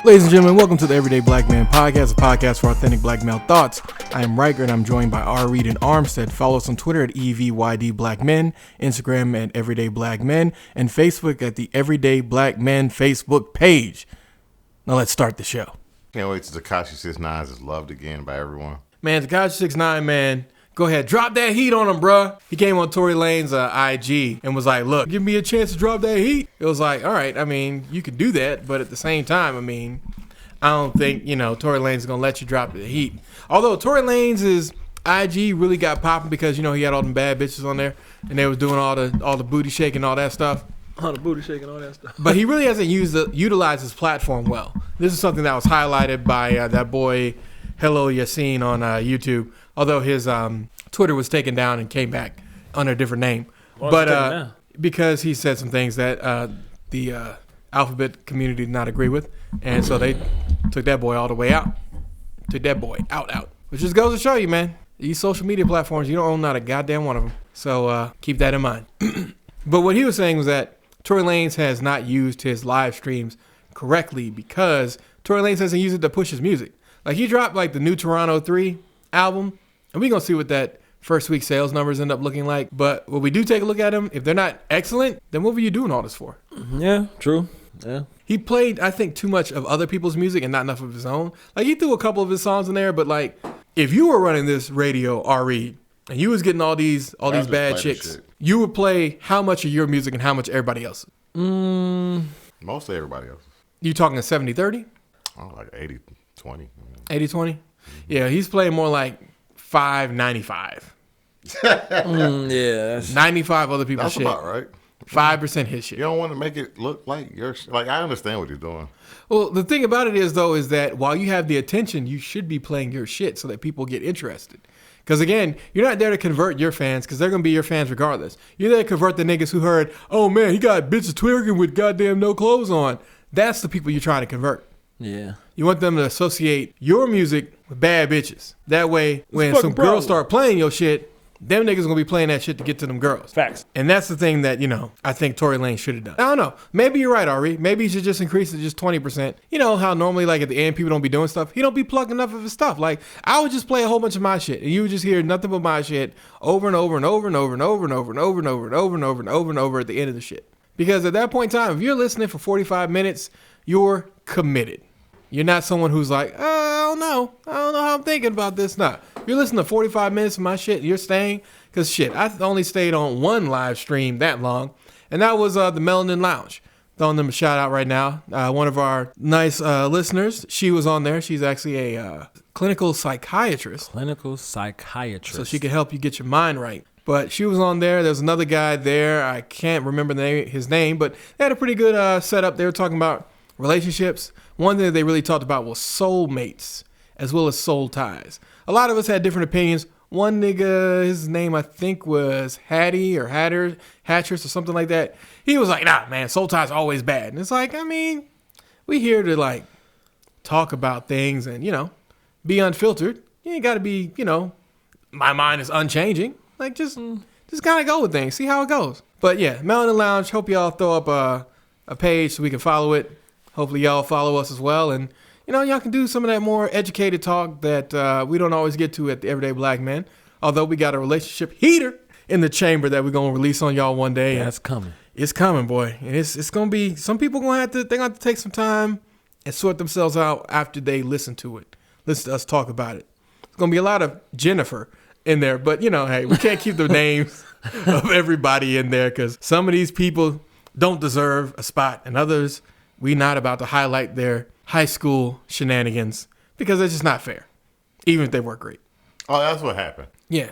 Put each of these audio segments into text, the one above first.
Ladies and gentlemen, welcome to the Everyday Black Man Podcast, a podcast for authentic black male thoughts. I am Riker, and I'm joined by R. Reed and Armstead. Follow us on Twitter at EVYD Black Men, Instagram at Everyday Black Men, and Facebook at the Everyday Black Men Facebook page. Now let's start the show. Can't wait till Tekashi 6ix9ine is loved again by everyone. Man, Tekashi 6ix9ine, man, go ahead, drop that heat on him, bruh. He came on Tory Lanez IG and was like, look, give me a chance to drop that heat. It was like, all right, I mean, you could do that, but at the same time, I mean, I don't think, Tory Lanez is going to let you drop the heat. Although Tory Lanez's IG really got popping because, he had all them bad bitches on there and they was doing all the booty shaking, all that stuff. All the booty shaking, all that stuff. But he really hasn't utilized his platform well. This is something that was highlighted by that boy, Hello Yassine on YouTube. Although his Twitter was taken down and came back under a different name. But because he said some things that the alphabet community did not agree with. And so they took that boy all the way out. Took that boy out. Which just goes to show you, man, these social media platforms, you don't own not a goddamn one of them. So keep that in mind. But what he was saying was that Tory Lanez has not used his live streams correctly because Tory Lanez hasn't used it to push his music. Like, he dropped, the new Toronto 3 album, and we're going to see what that first week sales numbers end up looking like. But when we do take a look at them, if they're not excellent, then what were you doing all this for? Yeah, true. Yeah. He played, I think, too much of other people's music and not enough of his own. He threw a couple of his songs in there, but, if you were running this radio, R.E., and you was getting all these bad chicks, you would play how much of your music and how much everybody else's? Mostly everybody else's. You talking a 70-30? Oh, like 80-20. 80-20? Yeah, he's playing more like 5-95. Yeah. 95 other people's shit. That's about right. 5% his shit. You don't want to make it look like your shit. I understand what he's doing. Well, the thing about it is that while you have the attention, you should be playing your shit so that people get interested. Because, again, you're not there to convert your fans because they're going to be your fans regardless. You're there to convert the niggas who heard, oh, man, he got bitches twerking with goddamn no clothes on. That's the people you're trying to convert. Yeah. You want them to associate your music with bad bitches. That way, when some girls start playing your shit, them niggas going to be playing that shit to get to them girls. Facts. And that's the thing that, I think Tory Lanez should have done. I don't know. Maybe you're right, Ari. Maybe he should just increase it to just 20%. You know how normally, at the end, people don't be doing stuff? He don't be plugging enough of his stuff. I would just play a whole bunch of my shit, and you would just hear nothing but my shit over and over and over and over and over and over and over and over and over and over and over and over at the end of the shit. Because at that point in time, if you're listening for 45 minutes, you're committed. You're not someone who's like, I don't know how I'm thinking about this. Nah, you're listening to 45 minutes of my shit, and you're staying. Because shit, I only stayed on one live stream that long, and that was the Melanin Lounge. Throwing them a shout out right now. One of our nice listeners, she was on there. She's actually a clinical psychiatrist. So she can help you get your mind right. But she was on there. There's another guy there. I can't remember his name, but they had a pretty good setup. They were talking about relationships. One thing they really talked about was soulmates as well as soul ties. A lot of us had different opinions. One nigga, his name I think was Hattie or Hattress or something like that. He was like, nah, man, soul ties are always bad. And it's we here to talk about things and, be unfiltered. You ain't got to be, my mind is unchanging. Just kind of go with things. See how it goes. But yeah, Melanin Lounge, hope y'all throw up a page so we can follow it. Hopefully y'all follow us as well. And, y'all can do some of that more educated talk that we don't always get to at the Everyday Black Men. Although we got a relationship heater in the chamber that we're going to release on y'all one day. Yeah, that's coming. It's coming, boy. And it's going to be, some people they're going to have to take some time and sort themselves out after they listen to it. Listen to us talk about it. It's going to be a lot of Jennifer in there. But, hey, we can't keep the names of everybody in there because some of these people don't deserve a spot and others, we not about to highlight their high school shenanigans because it's just not fair, even if they work great. Oh, that's what happened. Yeah,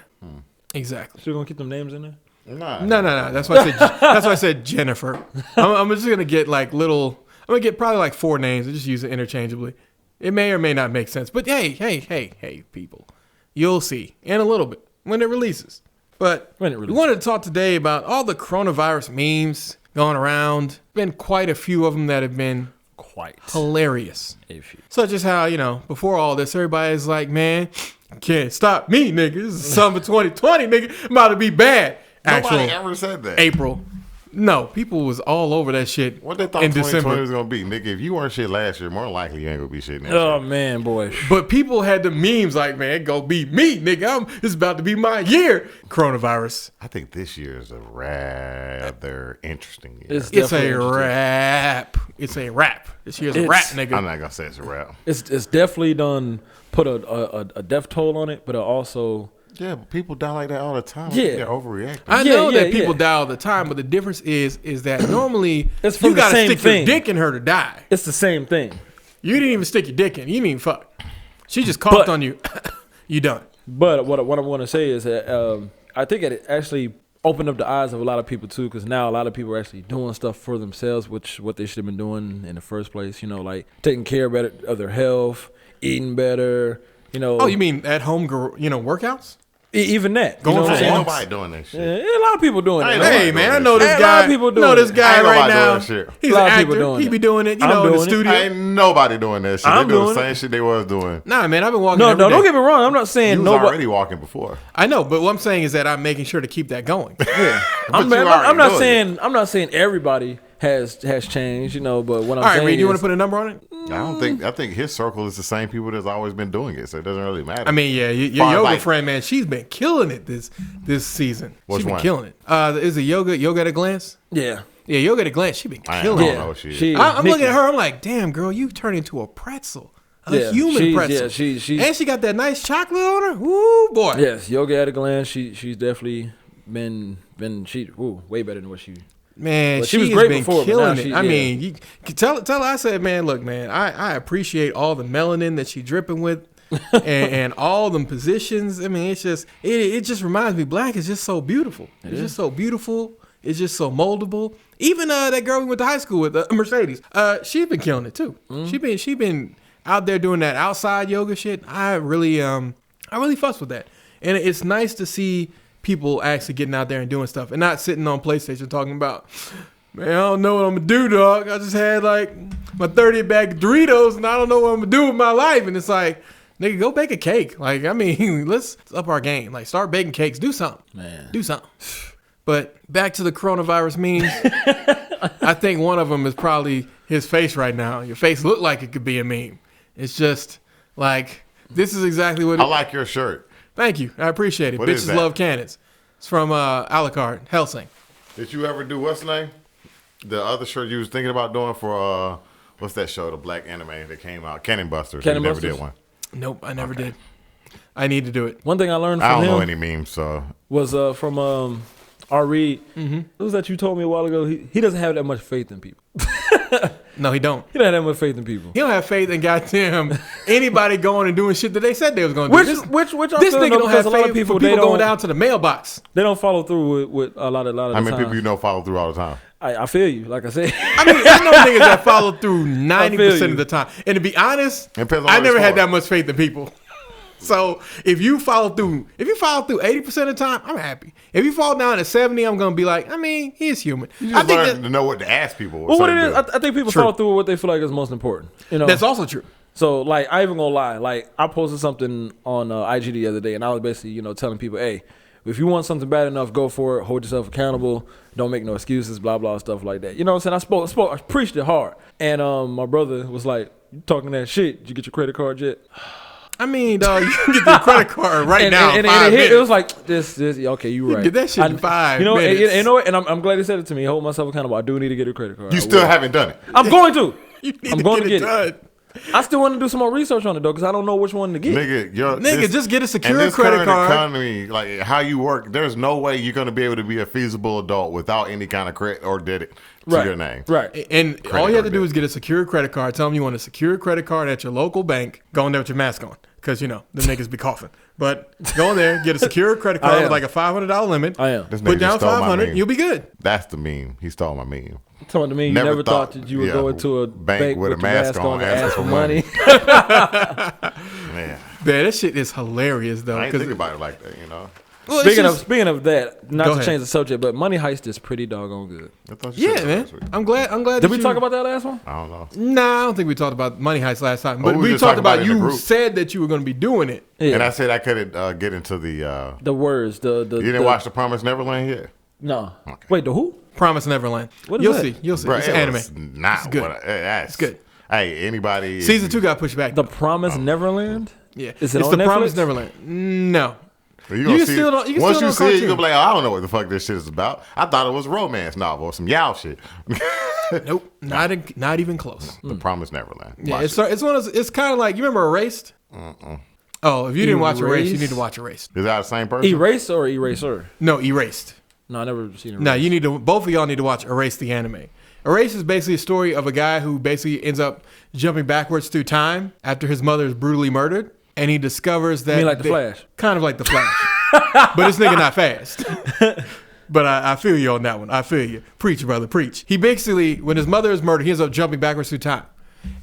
exactly. So you're going to keep them names in there? No. That's why I said Jennifer. I'm just going to get I'm going to get probably 4 names and just use it interchangeably. It may or may not make sense. But hey, people. You'll see in a little bit when it releases. But we wanted to talk today about all the coronavirus memes going around. Been quite a few of them that have been quite hilarious. Such as how, before all this, everybody's like, man, can't stop me, nigga. This is summer 2020, nigga. I'm about to be bad. Nobody ever said that. April. No, people was all over that shit What they thought in 2020 December. was gonna be, nigga. If you weren't shit last year, more likely you ain't gonna be shit next Oh year. man, boy. But people had the memes like, man, it gonna be me, nigga. It's about to be my year. Coronavirus. I think this year is a rather interesting year. It's It's definitely a interesting. wrap. It's a rap. This year's a rap, nigga. I'm not gonna say it's a rap. It's definitely done put a death toll on it, but it also Yeah, but people die like that all the time. Yeah. They're overreacting. I Yeah, know yeah, that people yeah. die all the time, but the difference is that normally It's from you the gotta same stick thing. your dick in her to die. it's the same thing. You didn't even stick your dick in. You didn't even fuck. She just coughed But- on you. You done. But what I want to say is that I think it actually opened up the eyes of a lot of people too, because now a lot of people are actually doing stuff for themselves, which what they should have been doing in the first place. You know, like taking care better of their health, eating better. You know. Oh, you mean at home, workouts? Even that? Going you know for what I'm Ain't saying? nobody doing that shit. Yeah, a lot of people doing Ain't it. nobody Hey doing man, I that know shit. this Hey, a guy. lot of people doing know this it. guy Ain't right nobody now. doing shit. He's A lot an of people actor. doing He it. be doing it, I'm in the doing it. studio. Ain't nobody doing that shit. I'm They doing the doing same shit they was doing. Nah, man, I've been walking. No, every don't day. get me wrong. I'm not You saying was nobody. already walking before. I know, but what I'm saying is that I'm making sure to keep that going. I'm you already not doing saying I'm not saying everybody has changed, you know. But what I'm All right, saying Reed, you want is, to put a number on it? I think his circle is the same people that's always been doing it, so it doesn't really matter. I mean, yeah, your Far as yoga like- friend, man, she's been killing it this season. Which She's been one? killing it. Is it yoga at a glance? yeah, Yeah, yoga at a glance. She's been I killing don't it. know shit. I'm looking Nikki. at her. I'm like, damn, girl, you turned into a pretzel, a Yeah, human she's- pretzel. yeah, she's- and she got that nice chocolate on her. Ooh, boy. Yes, yoga at a glance. She's definitely been way better than what she. Man, Well, she she was has great been before, but killing now it. she- I yeah. mean, you tell her. I said, man, look, man, I appreciate all the melanin that she dripping with, and all them positions. I mean, it's just it just reminds me, black is just so beautiful. It's just so beautiful. It's just so moldable. Even that girl we went to high school with, Mercedes, she's been killing it too. She been out there doing that outside yoga shit. I really fuss with that, and it's nice to see people actually getting out there and doing stuff and not sitting on PlayStation talking about, man, I don't know what I'm gonna do, dog. I just had like my 30th bag of Doritos and I don't know what I'm gonna do with my life. And it's like, nigga, go bake a cake. Like, I mean, let's up our game. Like, start baking cakes. Do something. Man. Do something. But back to the coronavirus memes. I think one of them is probably his face right now. Your face looked like it could be a meme. It's just like, this is exactly what I like your shirt. Thank you. I appreciate it. What is Bitches that? love cannons. It's from a la carte, Helsing. Did you ever do what's the name? The other shirt you was thinking about doing for what's that show? The black anime that came out, Cannon Busters. Cannon You never Busters? did one. Nope, I never did. I need to do it. One thing I learned I from don't know him any memes, so was from R. Reed. It was that you told me a while ago. He doesn't have that much faith in people. No, he don't. He doesn't have that much faith in people. He don't have faith in goddamn anybody going and doing shit that they said they was going to do. Which I This feel nigga though, don't because have a lot faith of people for they people going don't down to the mailbox. they don't follow through with a lot of how the many time. people you know follow through all the time? I feel you. Like I said, I mean, I know niggas that follow through 90% you. of the time. And to be honest, Depends on I what never it's had for. that much faith in people. So if you follow through 80% of the time, I'm happy. If you fall down to 70, I'm gonna be like, I mean, he's human. You I just think learn to know what to ask people. well, what it certain is, things. I think people True. follow through with what they feel like is most important. You know, that's also true. So, like, I even gonna lie. Like, I posted something on IG the other day, and I was basically, telling people, hey, if you want something bad enough, go for it. Hold yourself accountable. Don't make no excuses, blah, blah, stuff like that. You know what I'm saying? I preached it hard. And my brother was like, you talking that shit. Did you get your credit card yet? I mean, dog, you can get your credit card right now. And, in 5 minutes. it was like, this, okay, you right. get that shit in 5 You know, minutes. you know what? And I'm glad he said it to me. Hold myself accountable. I do need to get a credit card. You I still will. haven't done it. I'm going to. You need I'm to going to get get it done. I still want to do some more research on it, though, because I don't know which one to get. Nigga, just get a secure in this credit current card. economy, like how you work, there's no way you're going to be able to be a feasible adult without any kind of credit or debit to Right. your name. Right. And Credit all you have to card do debt. is get a secure credit card. Tell them you want a secure credit card at your local bank. Go in there with your mask on. Because, the niggas be coughing. But go in there, get a secure credit I card am. with like a $500 limit. I am. This nigga Put down just stole my $500, meme. you'll be good. That's the meme. He stole my meme. Talking to me, you never thought that you would go into a bank with a mask on to ask for money. Man, Man, that shit is hilarious, though. I ain't 'cause think about it like that, you know. well, it's just- Speaking of that, not Go to ahead. change the subject, but Money Heist is pretty doggone good. I thought you yeah, said that man. last week. I'm glad. Did that we you- talk about that last one? I don't know. Nah, I don't think we talked about Money Heist last time. But we we just talked talked about about it in the you group. said that you were going to be doing it. Yeah. And I said I couldn't get into the. The words, the You didn't watch The Promised Neverland yet? No. Okay. Wait, the who? Promise Neverland. What is You'll that? see. You'll see. Bro, It's it anime. was not It's good. It's good. Hey, anybody? Season 2 got pushed back. The Promised Neverland. Yeah, Is it it's on the Netflix? Promise Neverland. No. You can see, still don't- you can once still you don't see it, cartoon. you'll be like, oh, I don't know what the fuck this shit is about. I thought it was a romance novel or some Yao shit. Nope. Not even close. The Promised Neverland. Yeah, Watch it's one of those, it's kind of like, you remember Erased? Oh, if you didn't watch Erased, you Erased? need to watch Erased. Is that the same person? Erase or Eraser? No, Erased. No, I never seen it. No, you need to. Both of y'all need to watch Erased the anime. Erased is basically a story of a guy who basically ends up jumping backwards through time after his mother is brutally murdered, and he discovers that You mean like The Flash? kind of like the Flash, but this nigga not fast. But I feel you on that one. I feel you. Preach, brother, preach. He basically, when his mother is murdered, he ends up jumping backwards through time.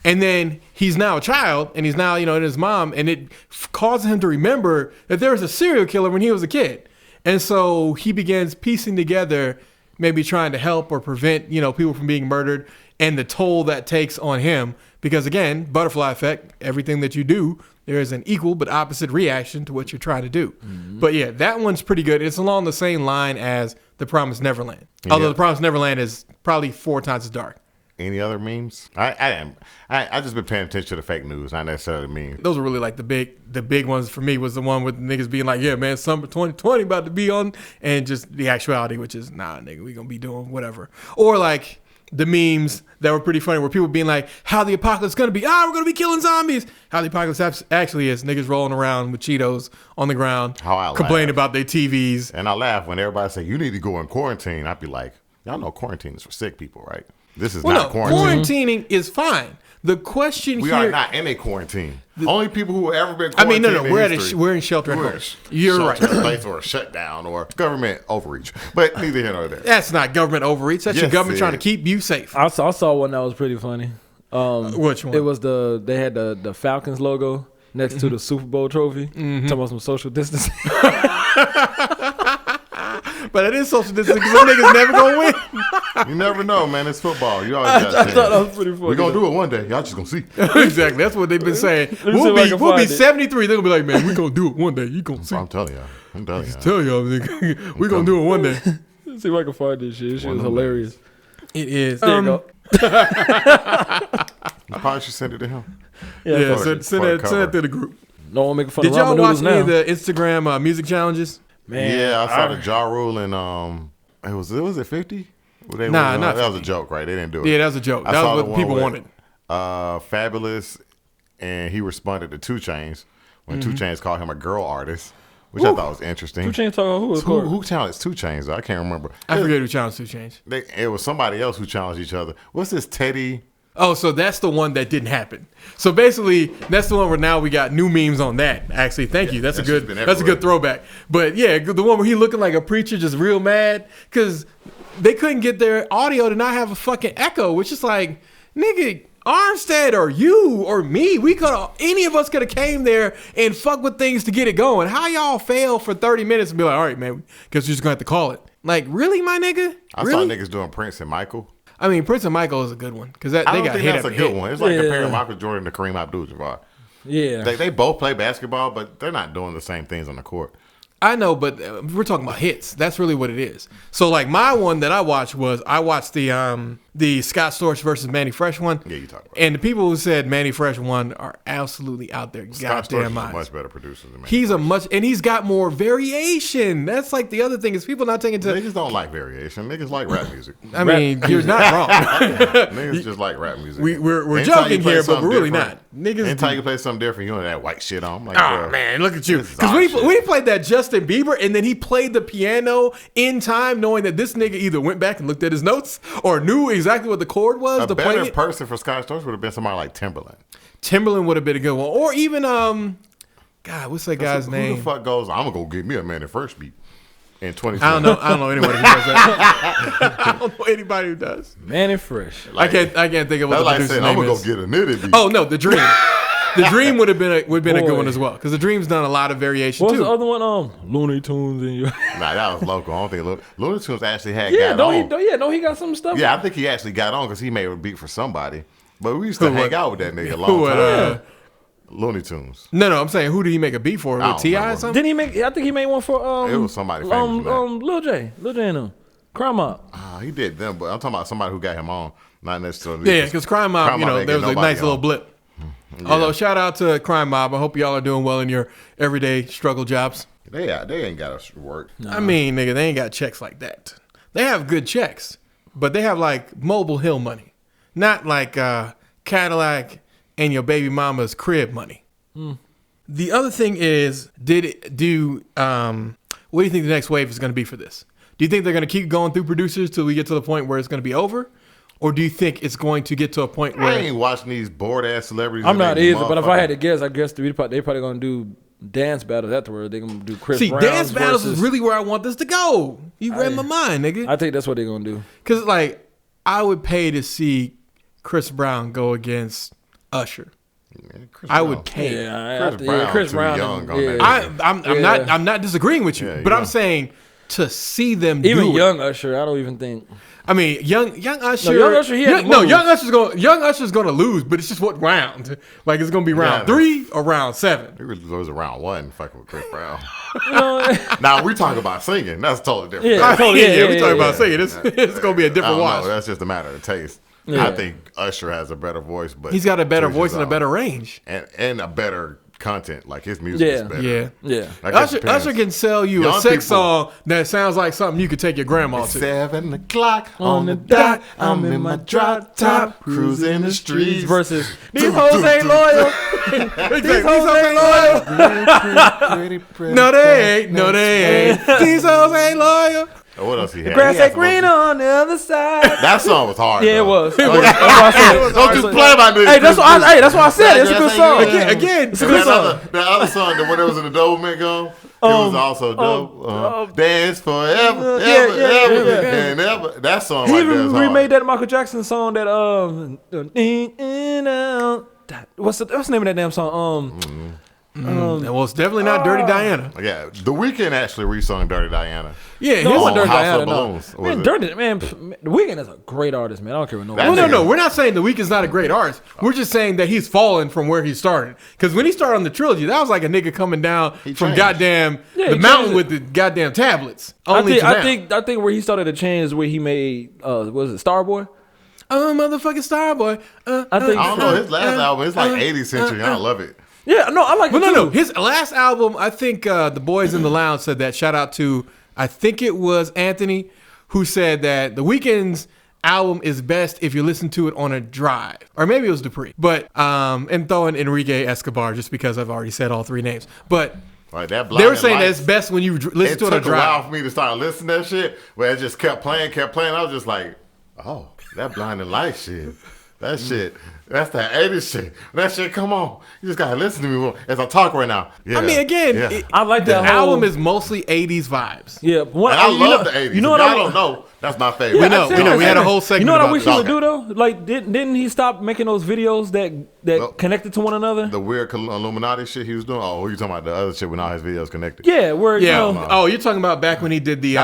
And then he's now a child, and he's now, in his mom, and it causes him to remember that there was a serial killer when he was a kid. And so he begins piecing together, maybe trying to help or prevent, people from being murdered, and the toll that takes on him. Because again, butterfly effect, everything that you do, there is an equal but opposite reaction to what you're trying to do. But yeah, that one's pretty good. It's along the same line as The Promised Neverland. Although The Promised Neverland is probably 4 times as dark. Any other memes? I just been paying attention to the fake news, not necessarily memes. Those are really like the big ones for me. Was the one with niggas being like, yeah, man, summer 2020 about to be on, and just the actuality, which is, nah, nigga, we gonna be doing whatever. Or like the memes that were pretty funny, where people being like, how the apocalypse gonna be? We're gonna be killing zombies. How the apocalypse actually is niggas rolling around with Cheetos on the ground, How I complaining laugh. about their TVs. And I laugh when everybody say, you need to go in quarantine. I'd be like, y'all know quarantine is for sick people, right? This is not quarantine. Quarantining is fine. The question We here, are not in a quarantine. Only people who have ever been quarantined we're in shelter at home. You're right. Place or a shutdown or government overreach. But neither here nor there. That's not government overreach. That's your Yes, government it trying to is. keep you safe. I saw one that was pretty funny. Which one? It was they had the Falcons logo next to the Super Bowl trophy. Talking about some social distancing. But it is social distancing because some niggas never gonna win. You never know, man. It's football. You always got I thought that was pretty funny. We're going to do it one day. Y'all just going to see. Exactly. That's what they've been saying. me see We'll if I can be find it. 73. They're gonna be like, man, we gonna do it one day. You gonna see. I'm telling y'all. Tell y'all, nigga. We gonna do it one day. Let's see if I can find this shit. This shit One is of them hilarious. It is. There you go. You probably should send it to him. Yeah. For the- Send for the that cover. through the group. No one making fun Did of y'all ramen watch noodles any now. of the Instagram music challenges? Man, Yeah, I saw the Ja Rule and was it 50? Nah, not that was a 50. joke, right? They didn't do it. Yeah, that was a joke. I That saw was the what one people with, wanted. Fabulous, and he responded to 2 Chainz when 2 Chainz called him a girl artist, which I thought was interesting. 2 Chainz talking about who? Who challenged 2 Chainz? Though? I can't remember. I forget who challenged to change. It was somebody else who challenged each other. What's this Teddy? Oh, so that's the one that didn't happen. So basically, that's the one where now we got new memes on that. Actually, thank you. That's a that shit's good. been That's a good everywhere. throwback. But yeah, the one where he looking like a preacher, just real mad because they couldn't get their audio to not have a fucking echo, which is like, nigga, Armstead or you or me, any of us could have came there and fuck with things to get it going. How y'all fail for 30 minutes and be like, all right, man, guess we're just gonna have to call it. Like, really, my nigga? I Really? saw niggas doing Prince and Michael. I mean, Prince and Michael is a good one because they I don't got think hit that's a after good hit. one. It's like Yeah. comparing Michael Jordan to Kareem Abdul-Jabbar. Yeah. They both play basketball, but they're not doing the same things on the court. I know, but we're talking about hits. That's really what it is. So, like, my one that I watched the Scott Storch versus Manny Fresh one. Yeah, you talk about And the people who said Manny Fresh won are absolutely out there. Scott Storch Goddamn is a minds. much better producer than me. He's got more variation. That's like the other thing is people not taking to. Niggas don't like variation. Niggas like rap music. I mean, you're not wrong. Niggas just like rap music. We're Anytime joking you play here, but something we're really different- not. Niggas. Anytime you play something different, you know that white shit on. I'm like, Oh bro, man, look at you! this is Because our shit. when he played that Justin Bieber, and then he played the piano in time, knowing that this nigga either went back and looked at his notes or knew exactly what the chord was a to play better it. person for Scott Storch would have been somebody like Timberland. Timberland would have been a good one, or even God, what's that guy's Who name? the fuck goes? I'm gonna go get me a man at first beat in 2020. I don't know anybody who does that. I don't know anybody who does. Man and fresh. I can't think of what That's the like producer's saying name I'm gonna is. go get a knitted beat. Oh no, the Dream. The Dream would have been a good Boy. one as well because the Dream's done a lot of variation What was too. the other one? Looney Tunes and you. Nah, that was local. I don't think Looney Tunes actually had Yeah, got on. he got some stuff. Yeah, I think he actually got on because he made a beat for somebody. But we used to Who, hang what? out with that nigga a Who, long what, time. Looney Tunes. No, I'm saying who did he make a beat for? I With don't T.I. or remember. something? Didn't he make? I think he made one for It was somebody famous, man. Lil J and them. Crime Mob. He did them, but I'm talking about somebody who got him on, not necessarily. Yeah, because Crime Mob, there was a nice little blip. Yeah. Although, shout out to Crime Mob. I hope y'all are doing well in your everyday struggle jobs. They ain't got us work. Nah. I mean, nigga, they ain't got checks like that. They have good checks, but they have like Mobile Hill money, not like Cadillac and your baby mama's crib money. The other thing is, what do you think the next wave is going to be for this? Do you think they're going to keep going through producers till we get to the point where it's going to be over? Or do you think it's going to get to a point where... I ain't watching these bored-ass celebrities. I'm not either, but if I had to guess, I guess they probably going to do dance battles afterward. They're going to do Chris Brown's dance battles is really where I want this to go. You read my mind, nigga. I think that's what they're going to do. Because, like, I would pay to see Chris Brown go against Usher. Man, I would pay. Yeah, Chris Brown young on that. I'm not disagreeing with you, but I'm saying to see them even do young Usher, I don't even think. I mean, young Usher. Young Usher's gonna lose, but it's just what round? Like it's gonna be round 3 or round 7. It really was around 1, fucking with Chris Brown. Now we talk about singing. That's totally different. We talking about singing. It's gonna be a different watch. That's just a matter of taste. Yeah. I think Usher has a better voice, but he's got a better voice and a better range, and a better content. Like his music is better. Yeah. Like Usher can sell you a sex song that sounds like something you could take your grandma to. 7 o'clock on the dot. I'm in my drop top, cruising the streets. Versus these hoes ain't loyal. These hoes ain't loyal. No, they ain't. No, they ain't. These hoes ain't loyal. What else he had? The grass ain't green on the other side. That song was hard. Yeah, though. it was. That's why I said don't just play my nigga. Hey, that's why I said it's a good song. Again, it's a good song. That other song, the one that was in the Doberman gone, it was also dope. Dance forever, ever, and ever. That song he right there is hard. remade that Michael Jackson song that what's the name of that damn song? Well, it's definitely not Dirty Diana. Yeah, The Weeknd actually re-sung Dirty Diana. Yeah, no, on Dirty House Diana. of Balloons. Man, The Weeknd is a great artist, man. I don't care what No. We're not saying The Weeknd's not a great artist. We're just saying that he's fallen from where he started. Because when he started on the trilogy, that was like a nigga coming down from goddamn the mountain with the goddamn tablets. I think where he started to change is where he made was it Starboy? Motherfucking Starboy. I don't know. His last album, it's like 80th century. I love it. Yeah, no, I like it too. No. His last album, I think the boys in the lounge said that. Shout out to, I think it was Anthony, who said that The Weeknd's album is best if you listen to it on a drive. Or maybe it was Dupree. But, and throwing Enrique Escobar just because I've already said all 3 names. But right, that they were saying that it's best when you listen to it on a drive. It took a while for me to start listening to that shit, where it just kept playing. I was just like, oh, that Blinding Lights shit. That shit, that's that 80s shit. That shit, come on. You just gotta listen to me more as I talk right now. Yeah. I mean, again, I like that the album is mostly 80s vibes. Yeah, I love the 80s. You know what I don't know? That's my favorite. We know. We had a whole segment. You know what I wish he would would do though? Like, didn't he stop making those videos that connected to one another? The weird Illuminati shit he was doing. Oh, you talking about the other shit when all his videos connected? Yeah, Oh, you're talking about back when he did the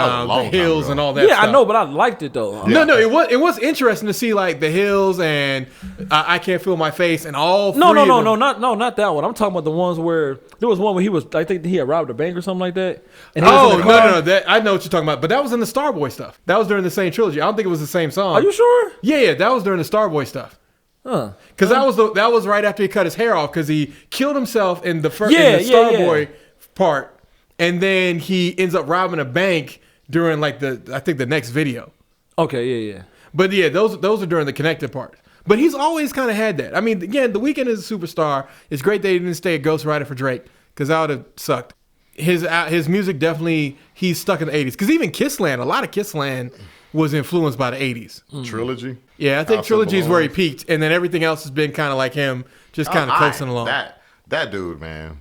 Hills and all that. Yeah, stuff. I know, but I liked it though. Yeah. No, it was interesting to see like the Hills and I Can't Feel My Face and all. No, not that one. I'm talking about the ones where there was one where he was. I think he had robbed a bank or something like that. And no. I know what you're talking about, but that was in the Starboy stuff. That was during the same trilogy. I don't think it was the same song. Are you sure? Yeah, that was during the Starboy stuff. Huh? Because that was right after he cut his hair off because he killed himself in the Starboy part, and then he ends up robbing a bank during like I think the next video. Okay, yeah. But yeah, those are during the connected part. But he's always kind of had that. I mean, again, The Weeknd is a superstar. It's great that he didn't stay a ghostwriter for Drake because that would have sucked. His music definitely, he's stuck in the 80s. Because even Kissland, a lot of Kissland was influenced by the 80s. Trilogy? Yeah, I think Trilogy is where he peaked. And then everything else has been kind of like him, just kind of coasting along. That dude, man.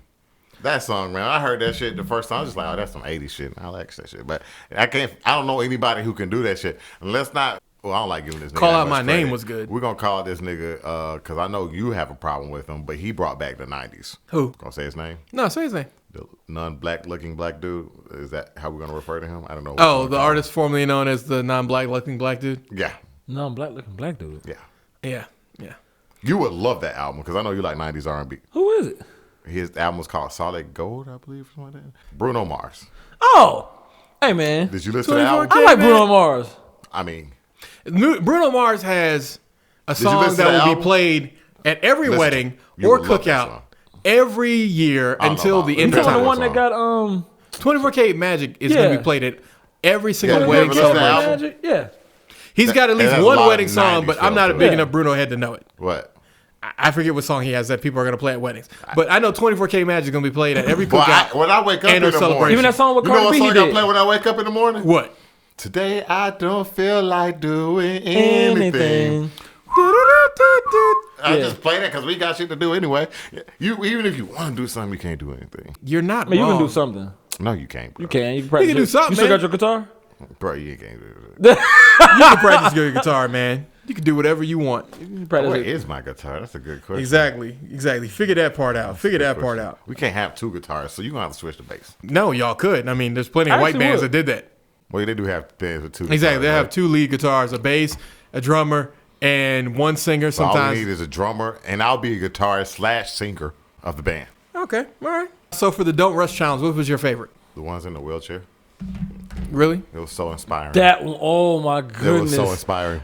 That song, man. I heard that shit the first time. I was just like, oh, that's some 80s shit. I like that shit. But I don't know anybody who can do that shit. And let's not. Well, I don't like giving this nigga Call Out My credit. Name was good. We're going to call this nigga, because I know you have a problem with him, but he brought back the 90s. Who? Gonna say his name? No, say his name. The non-black looking black dude. Is that how we're going to refer to him? I don't know. Oh, the artist formerly known as the non-black looking black dude? Yeah. Non-black looking black dude? Yeah. Yeah. You would love that album, because I know you like 90s R&B. Who is it? His album was called Solid Gold, I believe, or something like that. Bruno Mars. Oh! Hey man, Did you listen to the 24K? album? I like man. Bruno Mars. I mean, Bruno Mars has a you song listen to that the will album? be played at every Listen, wedding you or would love that cookout song. every year I don't know until about the it. end You of talking time. the one that got 24K Magic is going to Yeah. be played at every single Yeah, wedding never listened to the celebration. album? Magic? Yeah. He's got at It least has a one lot of wedding song, 90s but I'm not a feel to big it. enough Bruno head to know it. what? I forget what song he has that people are going to play at weddings. But I know 24K Magic is going to be played at every Well, cookout. when I wake up in and the a celebration. morning, Even that song with you know Cardi what B, song he I did. play when I wake up in the morning? What? Today I don't feel like doing anything. I Yeah. just play that because we got shit to do anyway. You even if you want to do something, you can't do anything. You're not Man, you wrong. can do something. No, you can't. Bro. You can. You can practice. can do it. something, You still man. got your guitar? Bro, you can't do it. You can practice your guitar, man. You can do whatever you want. You can practice Where it. is my guitar? That's a good question. Exactly. Figure that part out. Figure that part out. We can't have two guitars, so you're going to have to switch the bass. No, y'all could. I mean, there's plenty of I white actually bands would. that did that. Well, they do have bands with two Exactly. They guitars, have two lead guitars, a bass, a drummer, and one singer So all we sometimes. need is a drummer, and I'll be a guitarist / singer of the band. Okay. All right. So for the Don't Rush Challenge, what was your favorite? The ones in the wheelchair. Really? It was so inspiring. That one, oh my It was goodness. so inspiring.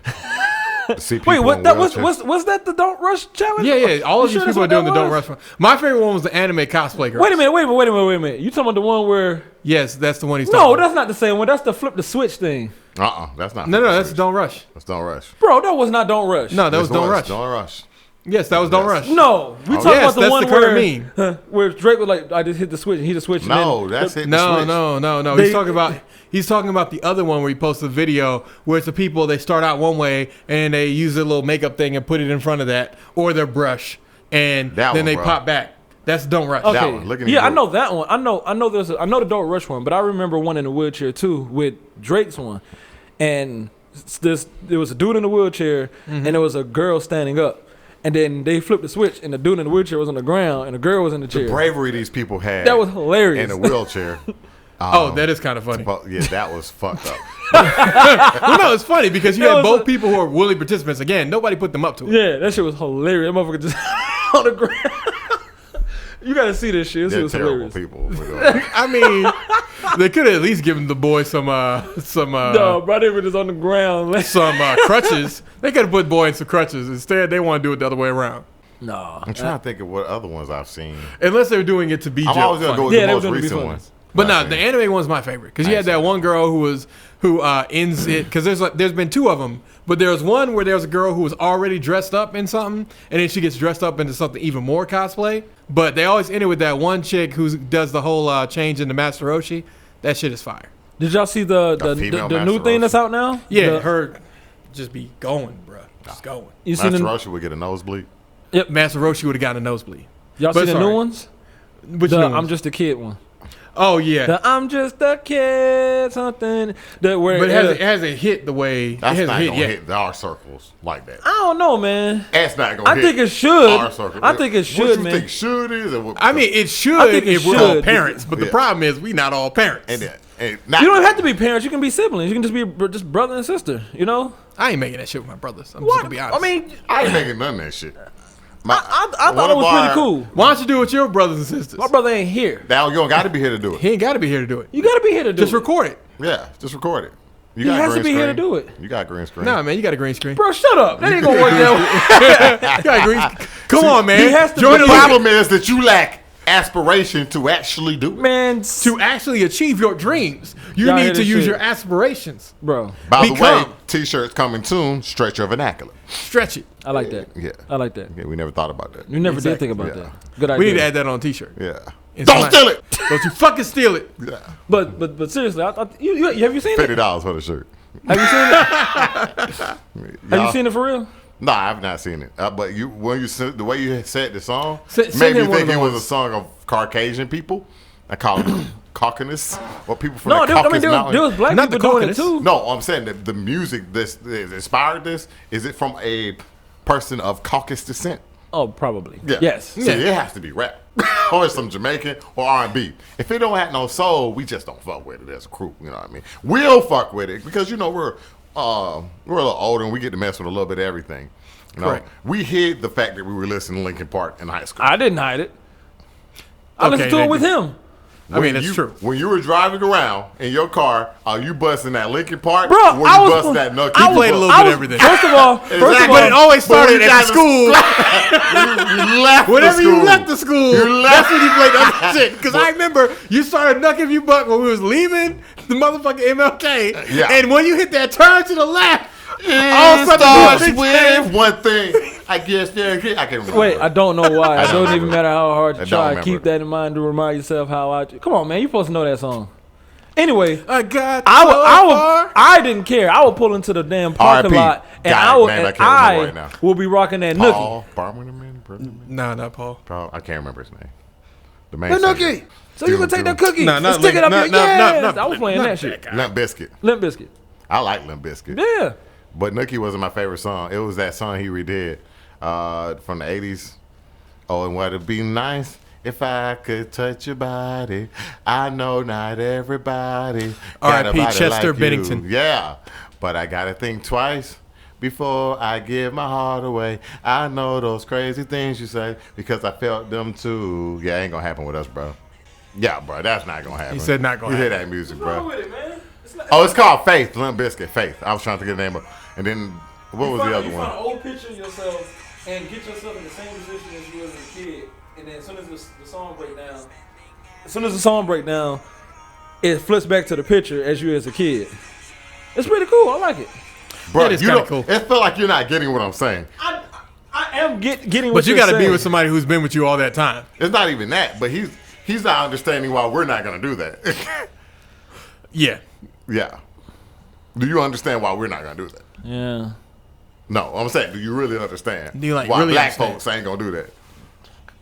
To see people Wait, what? in That was wheelchairs. was that the Don't Rush challenge? Yeah. All You of these sure that's people are what doing the that Don't was? Rush one. My favorite one was the anime cosplay girl. Wait a minute. You talking about the one where? Yes, that's the one he's No, talking about. that's not the same one. That's the flip the switch thing, That's not. No, that's Don't Rush. That's Don't Rush. bro. That was not Don't Rush. No, that was Don't Rush. Don't Rush. Yes, that was Don't Yes. Rush. No, we talking yes, about the that's one the current where meme. where Drake was like, I just hit the switch, and he the switch. No, and that's it. No. They- He's talking about the other one where he posted a video where it's the people, they start out one way and they use their little makeup thing and put it in front of that or their brush and That then one, they bro. pop back. That's Don't Rush. Okay. That one, look at me Yeah, I do it. know that one. I know I know the Don't Rush one, but I remember one in the wheelchair too with Drake's one. And there was a dude in the wheelchair and there was a girl standing up. And then they flipped the switch and the dude in the wheelchair was on the ground and the girl was in the chair. Bravery these people had. That was hilarious. In a wheelchair. Oh, that is kind of funny. But yeah, that was fucked up. Well, no, it's funny because you That had was both people who are willing participants. Again, nobody put them up to it. Yeah, that shit was hilarious. That motherfucker just on the ground. You gotta see this shit. This shit They're was terrible hilarious. people. for doing that. I mean, they could have at least given the boy some No, bro, they were just on the ground. crutches. They could have put boy in some crutches. Instead, they want to do it the other way around. No. I'm trying to think of what other ones I've seen. Unless they're doing it to be I'm always gonna funny. go with Yeah, they the were most doing it to be recent funny. ones. But no, I've the seen. anime one's my favorite because you I had that see. one girl who ends it because there's been two of them, but there was one where there was a girl who was already dressed up in something, and then she gets dressed up into something even more cosplay. But they always end it with that one chick who does the whole change into Master Roshi. That shit is fire. Did y'all see the female new Master thing Roshi. that's out now? Yeah, The- her just be going, bruh, just going. You seen Master the, Roshi would get a nosebleed. Master Roshi would have gotten a nosebleed. y'all but see the sorry. new ones? Which The new I'm ones? just a kid one. Oh yeah, The I'm just a kid something that where but it hasn't hit the way That's it not hasn't gonna hit yet. hit our circles like that. I don't know, man. That's not gonna I hit think it should. our circle. I think it should, what you man. think should is? Or what, I mean, it should I think it if we're all should. parents, but the Yeah. problem is we not all parents. and not, You don't have to be parents. You can be siblings. You can just be just brother and sister. You know I ain't making that shit with my brothers. I'm just gonna be honest. I mean, I ain't making none of that shit. I one thought it of was pretty our- cool. why don't you do it with your brothers and sisters? My brother ain't here. Now you don't got to be here to do it. He ain't got to be here to do it. You gotta be here to do Just it. record it. Yeah, just record it. You He got a has to green be here to screen. do it. You got a green screen. Nah, man, you got a green screen. Bro, shut up. That ain't gonna work that way. You got a green screen. Come on, man. he has to Join be- the The league. problem is that you lack aspiration to actually do it. Man, To actually achieve your dreams, you Y'all hear need to this use shit? your aspirations. bro, By the way, Become. t-shirts coming soon. Stretch your vernacular. Stretch it. I like that. Yeah. I like that. Yeah, we never thought about that. You never Exactly. did think about Yeah. that. Good idea. We need to add that on a t-shirt. Yeah. It's Don't fine. steal it. Don't you fucking steal it. Yeah. But seriously, you have you seen it? $50 for the shirt. Have you seen it? Have you seen it for real? No, I've not seen it. But the way you said the song Send made me him one think of it was those. a song of Caucasian people. I call them Caucasus or people from No, the there, I Caucasus mean Mountains. there was black Not the people doing it Caucasus. too. No, I'm saying that the music that inspired this, is it from a person of Caucasus descent? Oh, probably. Yeah. Yes. See, it has to be rap. Or some Jamaican or R&B. If it don't have no soul, we just don't fuck with it as a crew. You know what I mean? We'll fuck with it because, we're a little older and we get to mess with a little bit of everything. You know? Correct. We hid the fact that we were listening to Linkin Park in high school. I didn't hide it. I Okay, listened to they it with did. him. I mean, it's true. When you were driving around in your car, are you busting that Linkin Park? Bro, or I you was- busting that Nucky? He played a little bit of everything. First of all, But it always started at the school. you left Whenever the school. you left the school, that's when you played other shit. Because I remember you started Nuck If You Buck when we was leaving the motherfucking MLK. Yeah. And when you hit that turn to the left, all of a It sudden starts the with one thing. I guess I can't remember. wait, I don't know why. It don't even remember. matter how hard you I don't try. remember. Keep that in mind to remind yourself how I. Come on, man. You're supposed to know that song. Anyway, I got I didn't care. I would pull into the damn parking R.I.P. lot, and God, I would, man, I and can't remember right now. will be rocking that nookie. Paul Barmerman? No, not Paul. I can't remember his name. The main The singer. nookie. So you can take that cookie No, and not stick it up Link- your no, yes. no, I was playing not that shit. Limp Bizkit. Limp Bizkit. I like Limp Bizkit. Yeah. But Nookie wasn't my favorite song. It was that song he redid from the 80s. Oh, and would it be nice if I could touch your body? I know not everybody got a R.I.P. body Chester like you. Bennington. Yeah, but I got to think twice before I give my heart away. I know those crazy things you say because I felt them too. Yeah, ain't going to happen with us, bro. Yeah, bro, that's not going to happen. He said not gonna You hear happen. that music, What's wrong bro. with it, man? It's not, Oh, it's called Faith, Limp Bizkit, Faith. I was trying to get the name of. And then what was the other you one? find an old picture of yourself and get yourself in the same position as you was as a kid, and then as soon as the song break down, it flips back to the picture as you as a kid. It's pretty cool. I like it. Bro, It is you kinda don't- cool. It feel like you're not getting what I'm saying. I am getting what But you got got to be with somebody who's been with you all that time. It's not even that, but he's not understanding why we're not gonna do that. Yeah. Yeah. Do you understand why we're not gonna do that? Yeah. No, I'm saying, do you really understand Do you, like, why really black understand? folks ain't gonna do that?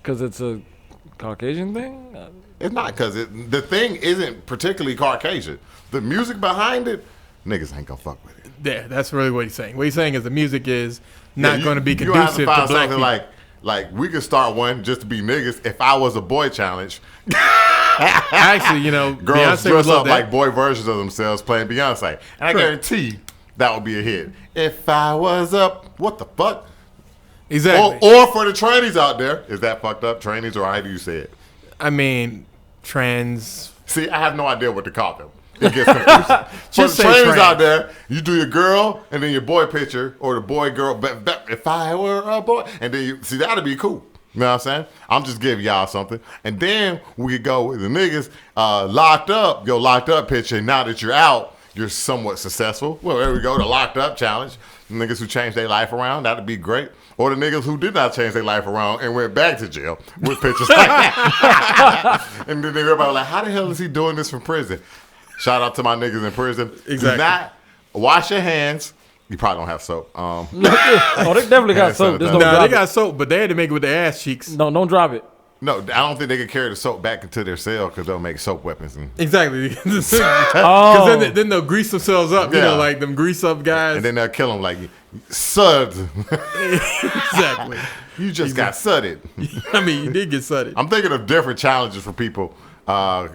Because it's a Caucasian thing? It's not because the thing isn't particularly Caucasian. The music behind it, niggas ain't gonna fuck with it. Yeah, that's really what he's saying. What he's saying is the music is not Yeah, going to be you have conducive to to find black something people. like we could start one just to be niggas. If I was a boy challenge, Actually, girls Beyonce would dress love up that. like boy versions of themselves playing Beyonce. And I Sure. guarantee that would be a hit. If I was up, what the fuck? Exactly. Or for the trannies out there, is that fucked up? Trannies, or how do you say it? I mean, trans. See, I have no idea what to call them. It gets confusing. For Just the say trannies trans. out there, you do your girl and then your boy picture, or the boy girl. But if I were a boy, and then you see that'd be cool. You know what I'm saying? I'm just giving y'all something, and then we could go with the niggas locked up. Your locked up picture. Now that you're out, you're somewhat successful. Well, there we go. The locked up challenge. The niggas who changed their life around, that'd be great. Or the niggas who did not change their life around and went back to jail with pictures like that. And then everybody was like, how the hell is he doing this from prison? Shout out to my niggas in prison. Exactly. Do not wash your hands. You probably don't have soap. Oh, they definitely got Yeah, soap. Just so- don't Nah, drop they got soap, but they had to make it with their ass cheeks. it. No, don't drop it. No, I don't think they could carry the soap back into their cell because they'll make soap weapons. Exactly. Because Oh. then they'll grease themselves up. You Yeah. know, like them grease up guys. And then they'll kill them like, suds. Exactly. You just got sudded. I mean, you did get sutted. I'm thinking of different challenges for people. I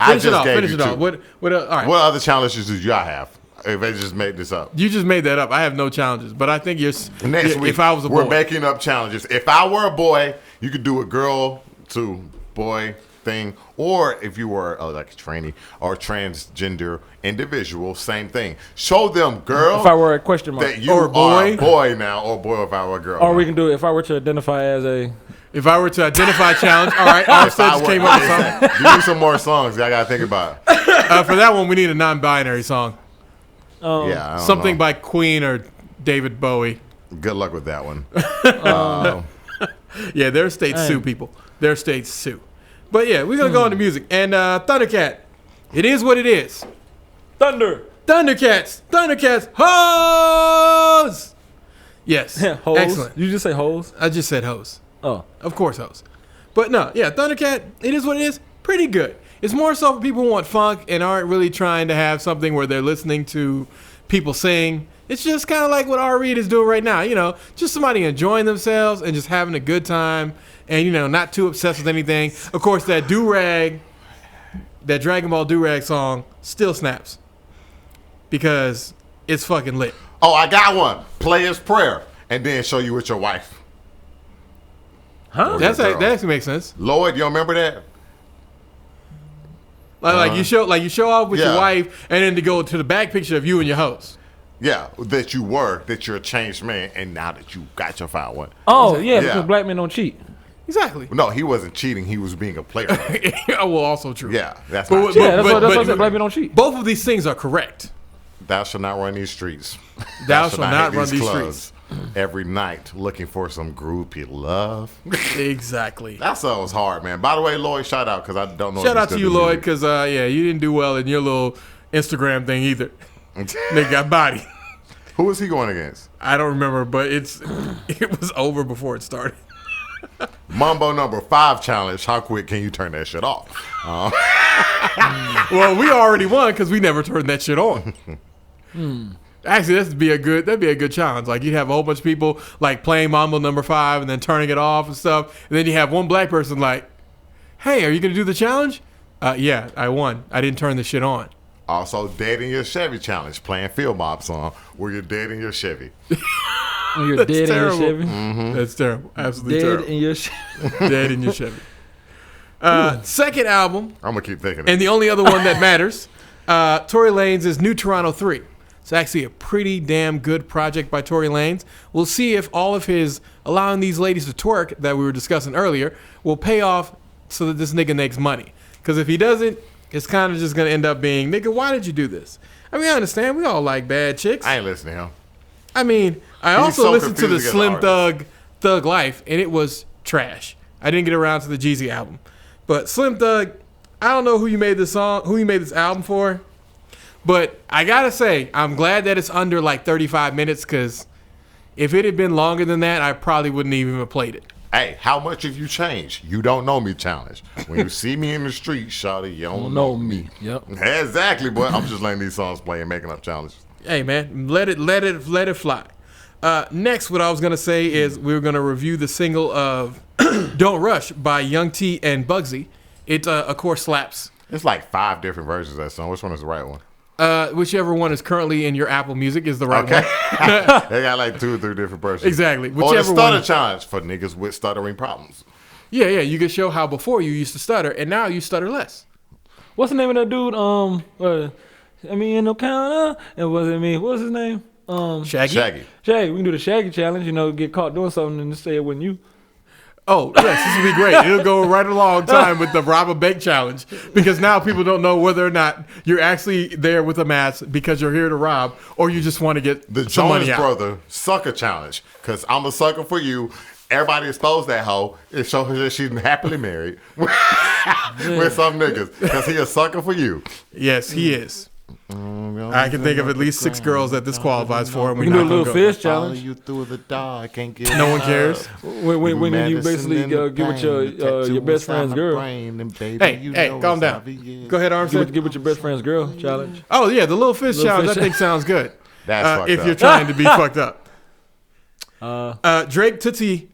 Finish just it off. gave Finish you it two. off. What? All right. What other challenges do y'all have? If they just made this up. You just made that up. I have no challenges, but I think Next week, if I was a we're boy, making up challenges. If I were a boy, you could do a girl to boy thing, or if you were like a trainee or transgender individual, same thing. Show them, girl, If I were a question mark. that you Or a boy. are a boy now, or boy if I were a girl. Or now. we can do it if I were to identify as a. if I were to identify a challenge, all right, I If I just were- came up with something. Give me some more songs. I gotta think about it. For that one, we need a non-binary song, Yeah, I don't something know. by Queen or David Bowie. Good luck with that one. Yeah, their states Dang. sue people. Their states sue. But yeah, we're gonna go into music and Thundercat. It is what it is. Thunder. Thundercats, hose. Yes, Hoes. excellent. You just say hoes? I just said hose. Oh. Of course, hose. But no, yeah, Thundercat. It is what it is. Pretty good. It's more so for people who want funk and aren't really trying to have something where they're listening to people sing. It's just kind of like what R. Reed is doing right now. You know, just somebody enjoying themselves and just having a good time, and not too obsessed with anything. Of course, that do-rag, that Dragon Ball do-rag song still snaps because it's fucking lit. Oh, I got one. Player's prayer, and then show you with your wife. Huh? Or That your girl. actually makes sense. Lloyd, you don't remember that? Like you show off with your Yeah. wife, and then to go to the back picture of you and your host. Yeah, that you're a changed man, and now that you got your found one. Oh yeah, Yeah. because black men don't cheat. Exactly. No, he wasn't cheating. He was being a player. Well, also true. Yeah, that's But- not but- cheating. Yeah, that's what I said. Black men don't cheat. Both of these things are correct. Thou shalt not run these streets. Thou shalt not hit run these clubs every night looking for some groupie love. Exactly. That song was hard, man. By the way, Lloyd, shout out because I don't know. Shout if out to you, Lloyd, because you didn't do well in your little Instagram thing either. Nigga got body. Who was he going against? I don't remember, but it was over before it started. Mambo number 5 challenge. How quick can you turn that shit off? Well, we already won because we never turned that shit on. Actually, that'd be a good challenge. Like you'd have a whole bunch of people like playing Mambo number 5 and then turning it off and stuff, and then you have one black person like, "Hey, are you gonna do the challenge?" Yeah, I won. I didn't turn the shit on. Also, Dead in Your Chevy challenge. Playing Field Mob song where you're dead in your Chevy. When you're dead terrible. in your Chevy. That's terrible. Absolutely Dead terrible. in your Chevy. Dead in your Chevy. Second album, I'm going to keep thinking and the only other one that matters, Tory Lanez is New Toronto 3. It's actually a pretty damn good project by Tory Lanez. We'll see if all of his allowing these ladies to twerk that we were discussing earlier will pay off so that this nigga makes money. Because if he doesn't, it's kind of just going to end up being, nigga, why did you do this? I mean, I understand. We all like bad chicks. I ain't listening to him. I mean, I He's also so listened to the confusing as Slim an Thug Life, and it was trash. I didn't get around to the Jeezy album. But Slim Thug, I don't know who you made this album for, but I gotta say, I'm glad that it's under like 35 minutes, because if it had been longer than that, I probably wouldn't even have played it. Hey, how much have you changed? You don't know me challenge. When you see me in the street, shawty, you don't know me. Yep. Exactly, boy. I'm just letting these songs play and making up challenges. Hey man, let it fly. Next, what I was gonna say is we were gonna review the single of "Don't Rush" by Young T and Bugsey. It of course slaps. It's like 5 different versions of that song. Which one is the right one? Whichever one is currently in your Apple Music is the right Okay. one. They got like 2 or 3 different versions. Exactly. Or the Whichever stutter one. challenge for niggas with stuttering problems. Yeah, you can show how before you used to stutter and now you stutter less. What's the name of that dude? I mean, in no counter. It wasn't me. What's his name? Shaggy. Shaggy. Shaggy. We can do the Shaggy challenge. You know, get caught doing something and say it wasn't you. Oh, yes, this will be great. It'll go right along time with the rob a bank challenge, because now people don't know whether or not you're actually there with a mask because you're here to rob or you just want to get The some Jonas money out. Brother sucker challenge. Because I'm a sucker for you. Everybody exposed that hoe. It shows her that she's happily married with some niggas. Because he a sucker for you. Yes, he is. I can think of at least 6 girls that this qualifies for. And We can do a little fish Follow challenge. you through the dark. Can't get No one cares. When you basically get with your best friend's girl. Hey, calm down. Go ahead, Armstead. Get with your best friend's girl challenge. Oh, yeah, the little fish Little challenge, fish I think sounds good. That's fucked if up. you're trying to be fucked up. Drake Tootsie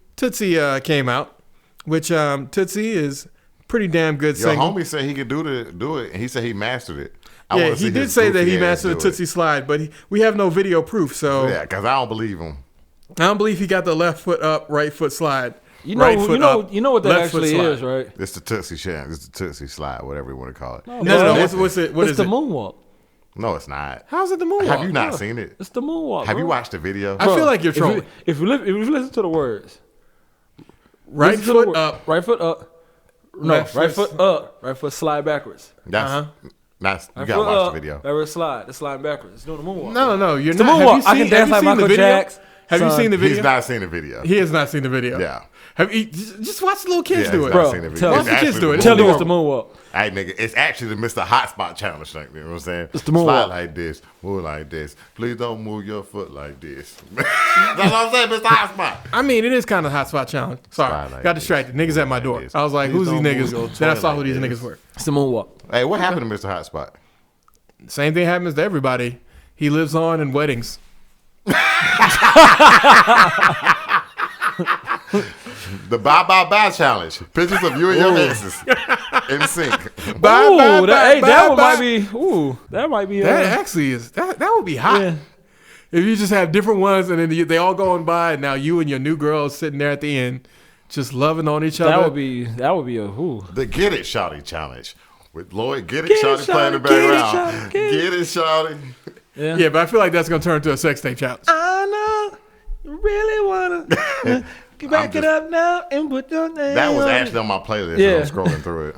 came out, which Tootsie is pretty damn good Your single. homie said he could do it, and he said he mastered it. I Yeah, wanna see he did his say that goofy he ass mastered the do it. Tootsie Slide, but we have no video proof, so Yeah, because I don't believe him. I don't believe he got the left foot up, right foot slide. You know, right foot up, you know what that left foot actually slide. is, right? It's the Tootsie Challenge. It's the Tootsie Slide, whatever you want to call it. No. What's it? What It's is the it? moonwalk. No, it's not. How's it the moonwalk? Have you not seen it? It's the moonwalk. Have you bro. watched the video? I feel like you're If you- trolling. If you listen to the words, Right listen to the foot word- up. right foot up. No, Left right foot- foot up, right foot slide backwards. That's you Right gotta foot watch up, the video. Right foot slide. It's sliding backwards. It's doing the moonwalk. No, you're It's the not. moonwalk. Have you I can seen, dance have you like seen the Michael video? Jackson. Have you Son. seen the video? He's not seen the video. He has not seen the video. Yeah. Have you just watch the little kids Yeah, do he's it? not Bro, seen the video. tell It's me. Watch the kids actually do it. the Tell me moonwalk. what's the moonwalk. Hey, nigga, it's actually the Mr. Hotspot challenge thing. You know what I'm saying? It's the moonwalk. Slide like this, move like this. Please don't move your foot like this. That's what I'm saying, Mr. Hotspot. I mean, it is kind of hot spot challenge. Sorry, Slide like got this. distracted. Niggas at my door. this. I was like, Please "Who's these don't move your niggas?" Then I toy saw who like these this. niggas were. It's the moonwalk. Hey, what happened to Mr. Hotspot? Same thing happens to everybody. He lives on in weddings. The bye challenge. Pictures of you and your exes in sync. Bye, Ooh, bye, that, bye, hey, bye, that one bye. might be. Ooh, that might be. That actually is that would be hot. Yeah. If you just have different ones and then they all going by, and now you and your new girl is sitting there at the end, just loving on each other. That would be a. Ooh. The Get It Shawty challenge. with Lloyd. Get it, shawty, playing in the background. Get it, shawty. Yeah, but I feel like that's gonna turn into a sex tape challenge. I know you really wanna back it up now and put your name. That was on actually on my playlist. Yeah. I'm scrolling through it.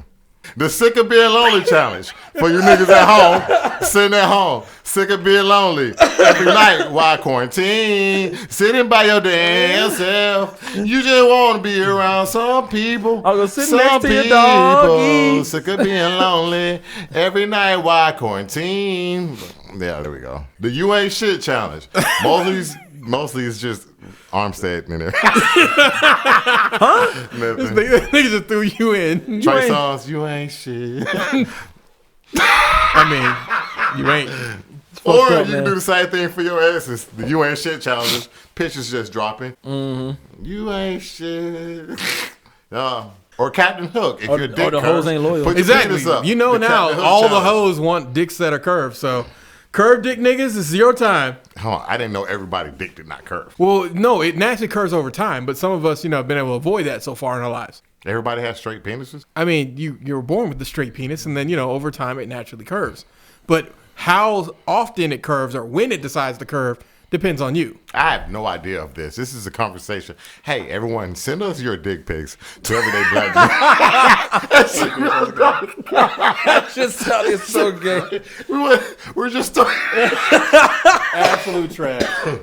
The sick of being lonely challenge for you niggas at home, sitting at home, sick of being lonely every night while quarantine, sitting by your damn self. You just want to be around some people. I'll go sit next to your doggy. Sick of being lonely every night while quarantine. Yeah, there we go. The you ain't shit challenge. Mostly it's just Armstead in there. Huh? Niggas just threw you in. Trey Songz, you ain't shit. I mean, you ain't. Or up, you man. can do the same thing for your asses. The you ain't shit challenges. Pictures just dropping. Mm-hmm. You ain't shit. Or Captain Hook. If your dick the curves, hoes ain't loyal. put your Exactly. penis up. You know The now, Captain Hook all the challenge. hoes want dicks that are curved. So, curved dick niggas, this is your time. Hold on, I didn't know everybody's dick did not curve. Well, no, it naturally curves over time, but some of us, have been able to avoid that so far in our lives. Everybody has straight penises. I mean, you were born with the straight penis, and then, over time it naturally curves. But how often it curves or when it decides to curve depends on you. I have no idea of this. This is a conversation. Hey, everyone, send us your dick pics to Everyday Black. That just sounded so gay. We're just Absolute trash.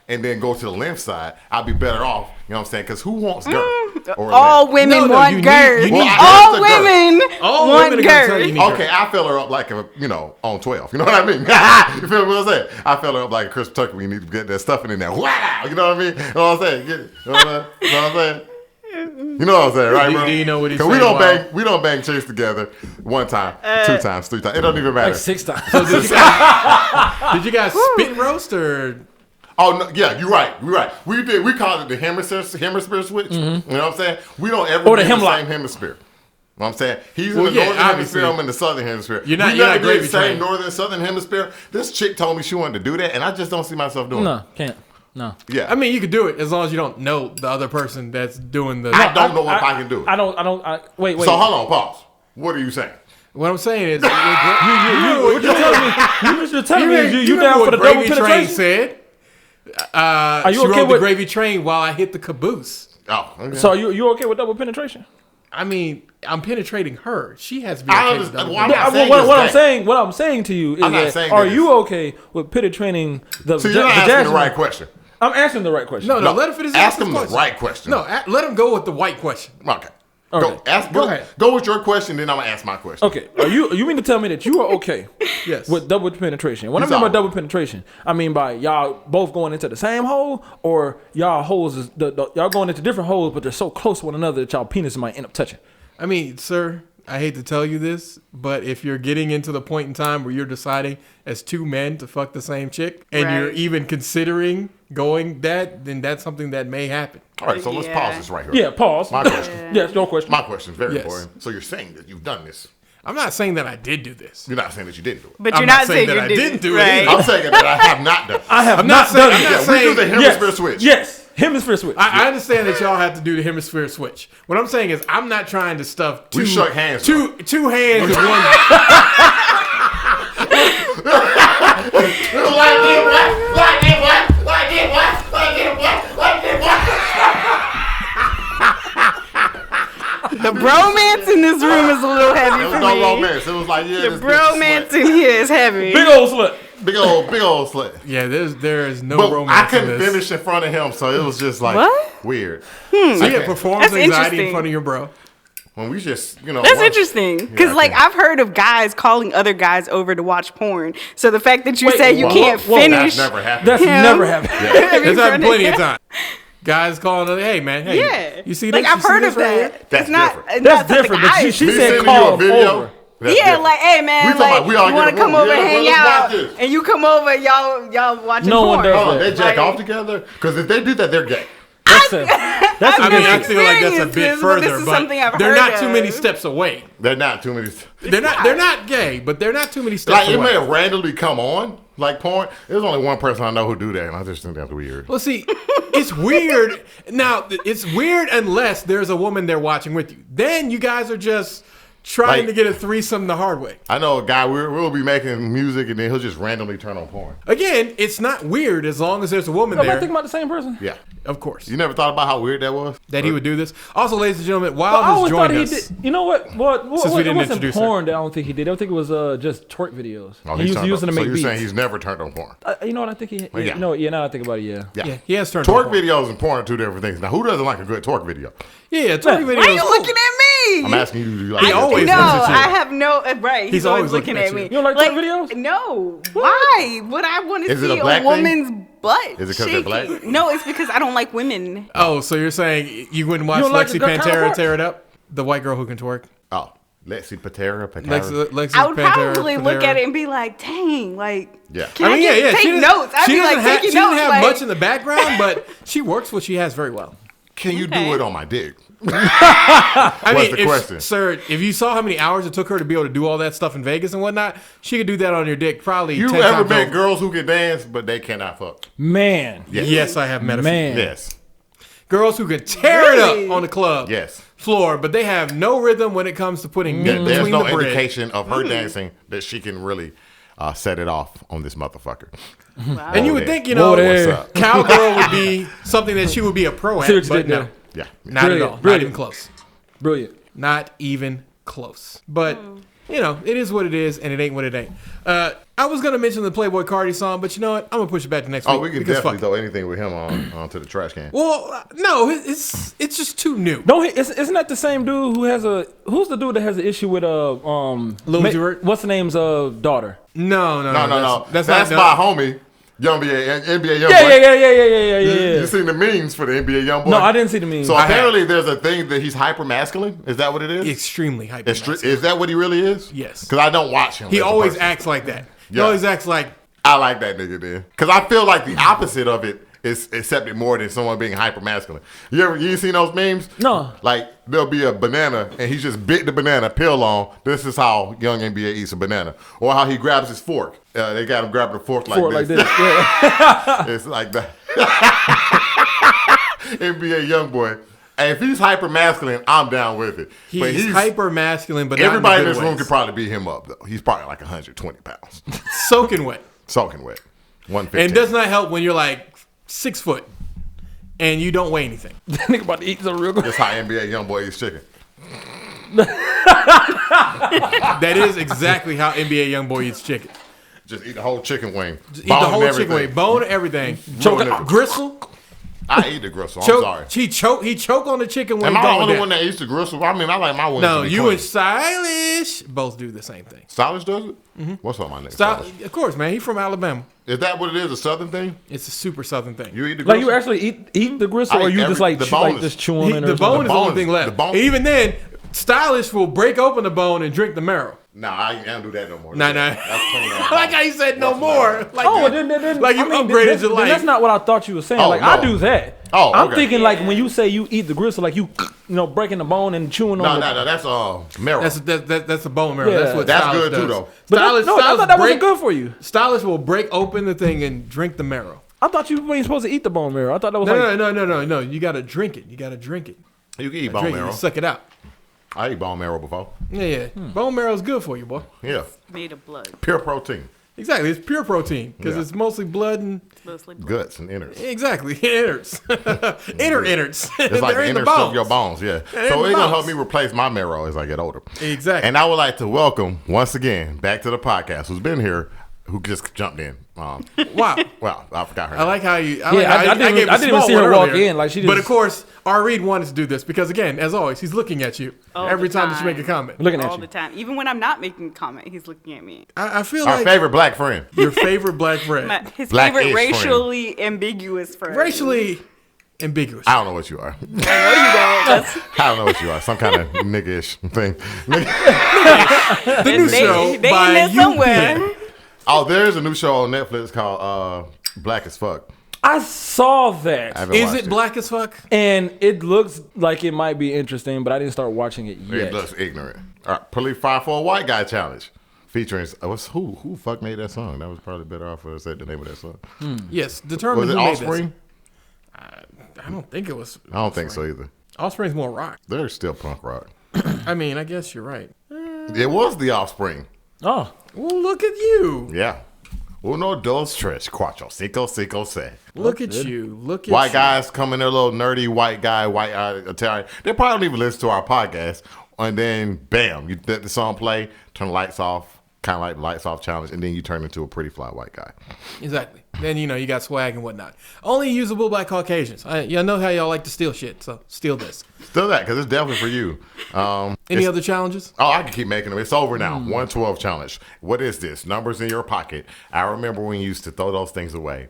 and then go to the left side. I'll be better off. You know what I'm saying? Because who wants girth? Or All length? women No, want you girth. need- you need All girth. That's the women All want women are gonna tell you girth. you need Okay, I fill her up like on 12. You know what I mean? You feel what I'm saying? I fill her up like a crisp turkey. We need to get that stuffing in there. Wow! You know what I mean? You know what I'm saying? You know what I'm saying? You know what I'm saying, right, bro? Do you know what he's 'Cause saying? we don't bang chicks together one time, 2 times, 3 times. It doesn't even matter. Like 6 times. Did you guys spit roast or? Oh no, yeah, you're right. We did. We called it the hemisphere switch. You know what I'm saying? We don't ever Or be the in the hemlock. same hemisphere. You know what I'm saying? He's Well, in the yeah, northern obviously. hemisphere. I'm in the southern hemisphere. You're not we never gravy did the same trained. northern southern hemisphere. This chick told me she wanted to do that, and I just don't see myself doing it. No, can't. No. Yeah, I mean, you could do it as long as you don't know the other person that's doing the. I don't know if I can do it. I don't. Wait. So hold on, pause. What are you saying? What I'm saying is, What you telling me? You're telling me you remember down what for the double Gravy Train penetration? said? Are you she okay rode the with? gravy train while I hit the caboose. Oh, okay. So you okay with double penetration? I mean, I'm penetrating her. She has to be I okay with understand. double Well, I'm penetration. not saying What it's I'm saying to you is I'm not that saying are that you okay with penetrating the So you're not asking the vaginal? right question. I'm answering the right question. No, let him finish. Ask his him the question. right question. No, let him go with the white question. Okay. Okay. Go ahead. Go with your question, then I'm gonna ask my question. Okay, you mean to tell me that you are okay Yes. with double penetration? When I He's mean by all double penetration, I mean by y'all both going into the same hole, or y'all holes is y'all going into different holes, but they're so close to one another that y'all penises might end up touching. I mean, sir, I hate to tell you this, but if you're getting into the point in time where you're deciding as 2 men to fuck the same chick, and you're Right. even considering going that, then that's something that may happen. All right, so let's Yeah. pause this right here. Yeah, pause. My question. Yes, your question. My question is very Yes. important. So you're saying that you've done this. I'm not saying that I did do this. You're not saying that you didn't do it. But I'm you're not not saying saying that you I didn't do it right? either. I'm saying that I have not done it. I have I'm not not saying- done I'm it. not Yeah, we saying- do the hemisphere switch. Yes, hemisphere switch. I understand that y'all have to do the hemisphere switch. What I'm saying is I'm not trying to stuff two We shook hands, two hands with one. The bromance in this room is a little heavy There for was no me. romance. It was like, yeah, The this bitch is bromance slut. in here is heavy. Big old slut. Big old slut. Yeah, there is no But romance I couldn't in this. finish in front of him, so it was just like What? weird. So you Okay. get performance That's anxiety in interesting. front of your bro. When we just, That's watch- interesting because, Yeah, like, okay. I've heard of guys calling other guys over to watch porn. So the fact that you Wait, say you whoa, can't whoa, finish, That's never happened. That's Him? never happened. Yeah. That's happened plenty of him. times. Guys calling, hey man, hey, yeah, you see this? like I've You see heard this of right that. here? That's It's not, different. it's That's not something different. But I- she Me said sending you call a video. over. That's yeah, different. like, hey man, We talking like, about we all you want to get a come room. over, Yeah, hang let's watch out, this. and you come over, y'all watching No one porn. does Hold on, they jack Like- off together? Because if they do that, they're gay. That's I I've mean, never I feel like that's a experienced bit this, but further, this is something I've they're heard not too many of. steps away. They're not too many. They're not gay, but they're not too many steps Like, it away. may have randomly come on, like porn. There's only one person I know who do that, and I just think that's weird. Well, see, it's weird. Now, it's weird unless there's a woman there watching with you. Then you guys are just trying to get a threesome the hard way. I know a guy, we'll be making music and then he'll just randomly turn on porn. Again, it's not weird as long as there's a woman Am I there. thinking about the same person? Yeah. Of course. You never thought about how weird that was? That he would do this. Also, ladies and gentlemen, Well, I Wild has always thought joined he us. did. You know what? Since we It didn't wasn't introduce her. porn that I don't think he did. I think it was just twerk videos. Oh, he used to use them to so make you're beats. saying he's never turned on porn? You know what I think he? Yeah. No, yeah. Now I think about it, yeah. Yeah, he has turned Twerk on. videos and porn are two different things. Now, who doesn't like a good twerk video? Yeah, twerk Why videos. Why are you looking at me? I'm asking you, do you like He good always twerk No, looks at you. I have no. Right, he's always looking at me. You don't like twerk videos? No. Why would I want to Is it see a black a woman's butt? Is it 'cause they're black? shaking? No, it's because I don't like women. Oh, so you're saying you wouldn't watch You don't like Lexi the kind of Pantera twerk? tear it up? The white girl who can twerk. Oh, Lexi Pantera. Lexi I would Pantera. probably look Pantera. at it and be like, dang, like, Yeah. can I, yeah. take She doesn't- notes? I'd she be doesn't like, have, taking she doesn't notes. have like, much in the background, but she works what she has very well. Can you Okay. do it on my dick? I What's mean, the question? Sir, if you saw how many hours it took her to be able to do all that stuff in Vegas and whatnot, she could do that on your dick probably You 10 ever times met over. girls who can dance, but they cannot fuck? Man. Yes. Yes, I have met a few. Man. Yes. Girls who can tear it Really? up on the club Yes. floor, but they have no rhythm when it comes to putting meat There's between no the bread. indication of her dancing that she can really set it off on this motherfucker. wow. And you Whoa would there. think, you know, Whoa there. What's up? cowgirl would be something that she would be a pro at, See what you but did no, there? Yeah. not Brilliant, at all. Not brilliant. even close. Brilliant. Not even close. But, you know, it is what it is, and it ain't what it ain't. I was going to mention the Playboy Cardi song, but you know what? I'm going to push it back to next week. Oh, we can because definitely fuck throw anything with him onto the trash can. it. Well, no, it's just too new. No, isn't that the same dude who has who's the dude that has an issue with Lil Uzi Vert? what's the name's daughter? No. No. That's not my homie, NBA Young Yeah, Boy. yeah. You seen the memes for the NBA Young Boy? No, I didn't see the meme. So I have. apparently there's a thing that he's hyper masculine. Is that what it is? extremely hyper. Is that what he really is? Yes. Because I don't watch him. He as a always person. acts like that. He Yeah. always acts like, I like that nigga then. Because I feel like the opposite of it is accepted more than someone being hyper masculine. You seen those memes? No. Like there'll be a banana and he just bit the banana peel on. This is how young NBA eats a banana. Or how he grabs his fork. They got him grabbing the fork like For it this. like this. Yeah. It's like that. NBA young boy. And if he's hyper masculine, I'm down with it. But he's hyper masculine, but not everybody in the this good room ways. could probably beat him up though. He's probably like 120 pounds. Soaking wet. Soaking wet. 115. And it does not help when you're like 6 foot and you don't weigh anything. Nigga about to eat some real good. That's how NBA young boy eats chicken. That is exactly how NBA young boy eats chicken. Just eat the whole chicken wing. Eat the whole chicken wing, bone, everything. Choke it. Gristle. I eat the gristle. I'm Choke. sorry. He choke on the chicken wing. Am I the going only down. one that eats the gristle? I mean, I like my wings No, to be you clean. and Stylish both do the same thing. Stylish does it? What's up, my name? Of course, man. He's from Alabama. Is that what it is, a southern thing? It's a super southern thing. You eat the gristle? Like you actually eat the gristle, I or eat you just like the chew, like bonus. just chew on it? The Or bone is the bone only thing is- left. the bone- Even then, Stylish will break open the bone and drink the marrow. Nah, I don't do that no more. Nah. That's clean I like how you said no more. Like, Oh, then like you I mean, upgraded then your life. That's not what I thought you were saying. Oh, like I no. do that. Oh, I'm okay. thinking like when you say you eat the gristle, like you breaking the bone and chewing No, on. that's marrow. That's a bone marrow. Yeah. That's what That's Stylish good, too, does. though. But Stylish, no, I Stylish thought that break, wasn't good for you. Stylish will break open the thing and drink the marrow. I thought you weren't supposed to eat the bone marrow. I thought that was No. You gotta drink it. You gotta drink it. You can eat bone Drink it. marrow. You suck it out. I ate bone marrow before. Yeah. Bone marrow is good for you, boy. Yeah. Made of blood. Pure protein. Exactly. It's pure protein because Yeah. it's mostly blood and It's mostly blood. Guts and innards. exactly innards, innards. It's like They're the in the inner stuff bones. of your bones, yeah. They're in So the it's gonna bones. help me replace my marrow as I get older. Exactly. And I would like to welcome once again back to the podcast who's been here, who just jumped in. Wow. Well, I forgot her. I like how you. I, Yeah, like how I you- didn't gave a even small see her one walk earlier. in, like, she But just- of course, R. Reed wanted to do this because again, as always, he's looking at you All every the time that you make a time. comment. looking at All you. the time. Even when I'm not making a comment, he's looking at me. I feel Our like favorite black friend. your favorite black friend, His Black-ish favorite friend. racially ambiguous friend. racially ambiguous. I don't know what you are. I know you don't. That's I don't know what you are. Some kind of nigga-ish thing. The new show they by in there somewhere. UPN. Oh, there's a new show on Netflix called Black as Fuck. I saw that, I haven't Is watched it black as fuck? and it looks like it might be interesting, but I didn't start watching it yet. It looks ignorant. All right, Police Fire for a White Guy Challenge. Featuring, who fuck made that song? That was probably better off if I said the name of that song. Yes. Determine Was it who made this. Offspring? I don't think it was. I don't think so either. Offspring's more rock. They're still punk rock. I mean, I guess you're right. It was The Offspring. Oh, Well, look at you. Yeah. Uno, dos, tres, cuatro, cinco, cinco, seis. Look at you. Look at White you. guys come in there, little nerdy white guy, white Italian. They probably don't even listen to our podcast. And then, bam, you let the song play, turn the lights off, kind of like lights off challenge, and then you turn into a pretty fly white guy. Exactly. Then, you got swag and whatnot. Only usable by Caucasians. Y'all know how y'all like to steal shit, so steal this. Still that, because it's definitely for you. Any other challenges? Oh, I can keep making them. It's over now. 112 challenge. What is this? Numbers in your pocket. I remember when you used to throw those things away.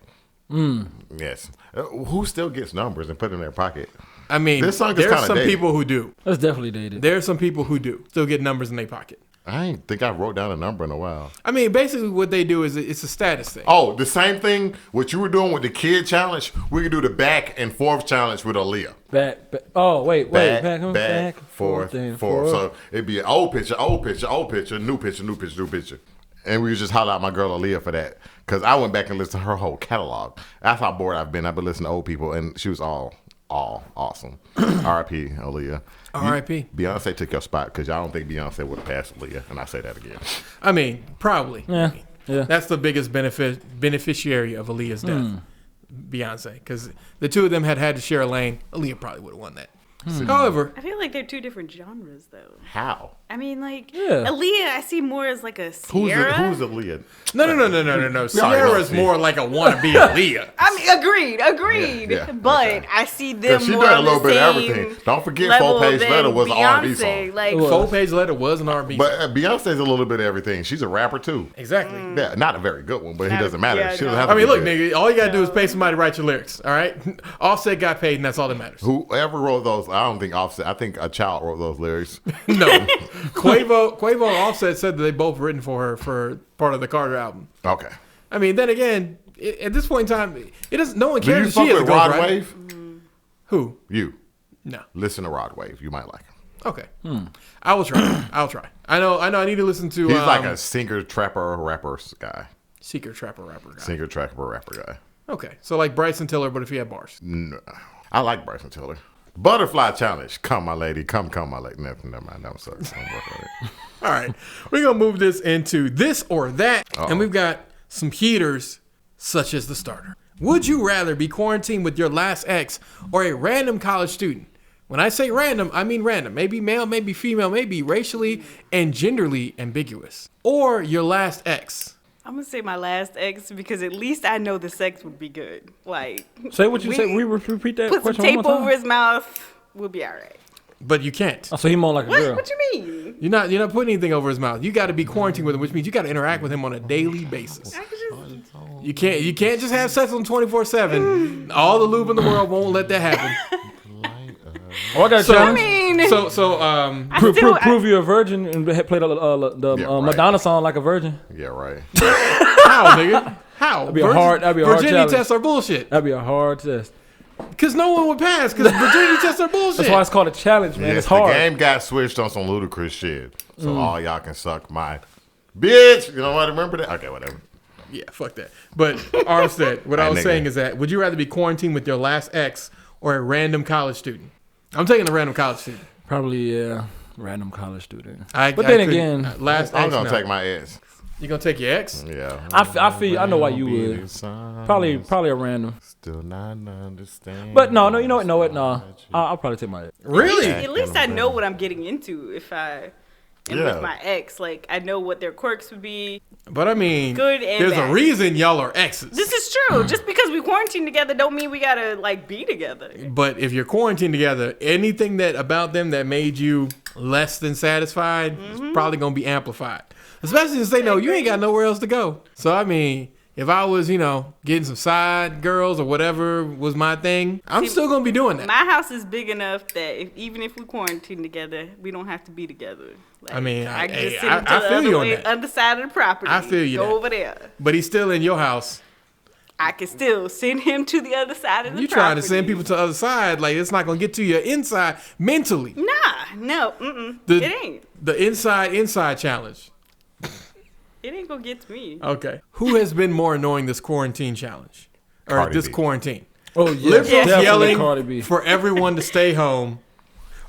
Yes. Who still gets numbers and put it in their pocket? I mean, This song is there's kinda some dated. people who do. that's definitely dated. There's some people who do still get numbers in their pocket. I ain't think I wrote down a number in a while. I mean, basically what they do is it's a status thing. Oh, the same thing what you were doing with the kid challenge, we could do the back and forth challenge with Aaliyah. Back. Oh, wait. Back, forth. then So it'd be an old picture, new picture. And we would just holler out my girl Aaliyah for that. Because I went back and listened to her whole catalog. That's how bored I've been. I've been listening to old people, and she was all awesome. R.I.P. Aaliyah. R.I.P. Beyonce took your spot because y'all don't think Beyonce would have passed Aaliyah, and I say that again. I mean, probably. Yeah. I mean, Yeah. That's the biggest beneficiary of Aaliyah's death. Beyonce. Because the two of them had to share a lane. Aaliyah probably would have won that. However, I feel like they're two different genres, though. How? I mean, like, Yeah. Aaliyah, I see more as like a Sierra. Who's Aaliyah? no. Sorry, Sierra's see. more like a wannabe Aaliyah. I mean, agreed. Yeah, but okay. I see them Because she more done a on little the bit of same everything. Don't forget level 4-Page than Letter was an R&B Beyonce. song. Like, Full Page Letter was an R&B. But Beyonce's a little bit of everything. She's a rapper too. Exactly. Yeah, not a very good one, but it Not- doesn't matter. yeah, She doesn't no. have to I mean, be look, good. nigga, all you gotta do is pay somebody to write your lyrics, all right? Offset got paid, and that's all that matters. Whoever wrote those, I don't think Offset. I think a child wrote those lyrics. No. Quavo and Offset said that they both written for her for part of the Carter album. Okay. I mean, then again, at this point in time, it doesn't. No one Do you cares if fuck she is a with Rod ghostwriter. Wave? Who? You No. listen to Rod Wave. You might like him. Okay. I will try. I'll try. I know. I need to listen to. He's like a singer, trapper, rapper guy. secret trapper rapper guy. Singer, trapper, rapper guy. Okay, so like Bryson Tiller, but if he had bars. No. I like Bryson Tiller. Butterfly challenge. Come, my lady. Come, my lady. Never mind. I'm sorry. Don't work on it. All right, we're gonna move this into this or that, Uh-oh. and we've got some heaters such as the starter. Would you rather be quarantined with your last ex or a random college student? When I say random, I mean random. Maybe male, maybe female, maybe racially and genderly ambiguous. Or your last ex. I'm gonna say my last ex because at least I know the sex would be good. Like, Say what you said. Repeat that put some question tape one more time. over his mouth, we'll be all right. But you can't. Oh, so he more like a girl. What you mean? You're not putting anything over his mouth. You got to be quarantined with him, which means you got to interact with him on a daily basis. I could just, You can't just have sex with him 24/7. All the lube in the world won't let that happen. Oh, I got a So- challenge. I mean, Prove you're a virgin and play the Yeah, right. Madonna song like a virgin. Yeah, right. How, nigga? How? That'd be a hard Virginity challenge. tests are bullshit. That'd be a hard test. Because no one would pass. Because virginity tests are bullshit. That's why it's called a challenge, man. Yes, It's hard. the game got switched on some ludicrous shit. So all y'all can suck my bitch. You know what? Remember that? Okay, whatever. Yeah, fuck that. But Armstead, what I was Nigga. saying is that would you rather be quarantined with your last ex or a random college student? I'm taking a random college student. Probably, yeah. Random college student. But then again, last I'm ex, gonna no. take my ass. You gonna take your ex? Yeah. I feel. I know why you would. Probably a random. Still not understand. But no. You know what? No. I'll probably take my. Really? at least I know what I'm getting into if I am Yeah. with my ex. Like, I know what their quirks would be. But I mean, Good and there's bad. a reason y'all are exes. This is true. Just because we quarantine together don't mean we gotta, like, be together. But if you're quarantined together, anything that about them that made you less than satisfied is probably gonna be amplified. Especially since they know you ain't got nowhere else to go. So I mean, if I was, getting some side girls or whatever was my thing, I'm still gonna be doing that. My house is big enough that even if we quarantine together, we don't have to be together. Like, I mean, I can just hey, send him to I the feel other you on way, that. other side of the property. I feel you Go that. over there. But he's still in your house. I can still send him to the other side of the You property. trying to send people to the other side, like it's not gonna get to your inside mentally. No, The- it ain't. The inside challenge. It ain't gonna get to me. Okay. Who has been more annoying this quarantine challenge? Or Cardi this B. quarantine? Oh yeah. Liberals Definitely yelling Cardi B. for everyone to stay home,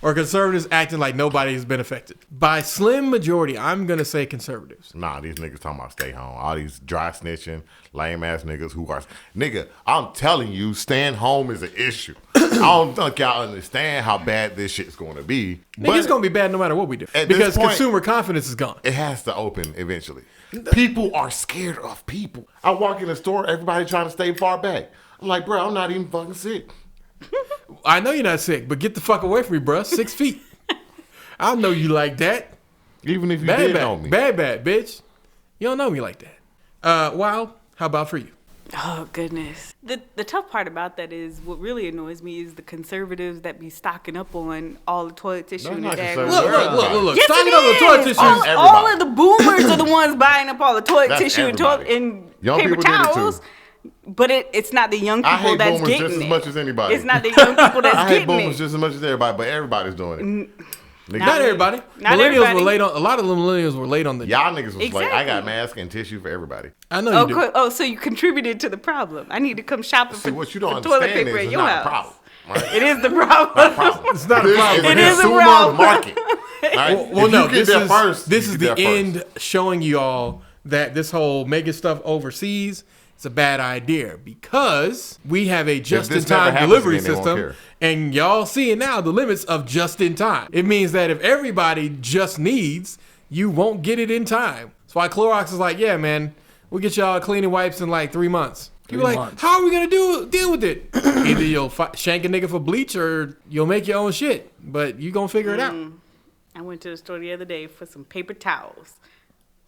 or conservatives acting like nobody has been affected? By slim majority, I'm going to say conservatives. Nah, these niggas talking about stay home. All these dry snitching, lame ass niggas who are... Nigga, I'm telling you, staying home is an issue. I don't think y'all understand how bad this shit's going to be. Nigga, it's going to be bad no matter what we do. At Because this point, consumer confidence is gone. it has to open eventually. People are scared of people. I walk in the store, everybody trying to stay far back. I'm like, bro, I'm not even fucking sick. I know you're not sick, but get the fuck away from me, bruh. 6 feet. I know you like that. Even if you Bad, did bad. know me. Bad, bitch. You don't know me like that. Wild, how about for you? Oh, goodness. The tough part about that is what really annoys me is the conservatives that be stocking up on all the toilet tissue No, in not the dag. conservatives. Look. Yes, Stocking it up on toilet is. tissue. All Everybody. of the boomers are the ones buying up all the toilet That's tissue and everybody. Young paper people did it too. towels. But it's not the young I people hate that's boomers getting just it. as much as anybody. It's not the young people that's I hate getting boomers it. just as much as everybody, but everybody's doing it. Nigga, Not everybody. Not Millennials everybody. were late on. A lot of the millennials were late on the. y'all niggas was like, I got Exactly. mask and tissue for everybody. I know you do. So you contributed to the problem. I need to come shopping See, for, what you don't for toilet understand paper is at it's your not house. a problem. Right? It is the problem. Problem. It's not a This problem. is It is a consumer problem. market. Right? Well, If no. you get This there is first, this you is get the there end first. showing you all that this whole making stuff overseas is a bad idea because we have a this just-in-time never happens delivery again, they won't system, care. and y'all seeing now the limits of just-in-time. It means that if everybody just needs, you won't get it in time. That's why Clorox is like, yeah, man, we'll get y'all cleaning wipes in like 3 months. You're like, months. how are we gonna deal with it? Either you'll shank a nigga for bleach or you'll make your own shit, but you gonna figure it out. I went to the store the other day for some paper towels.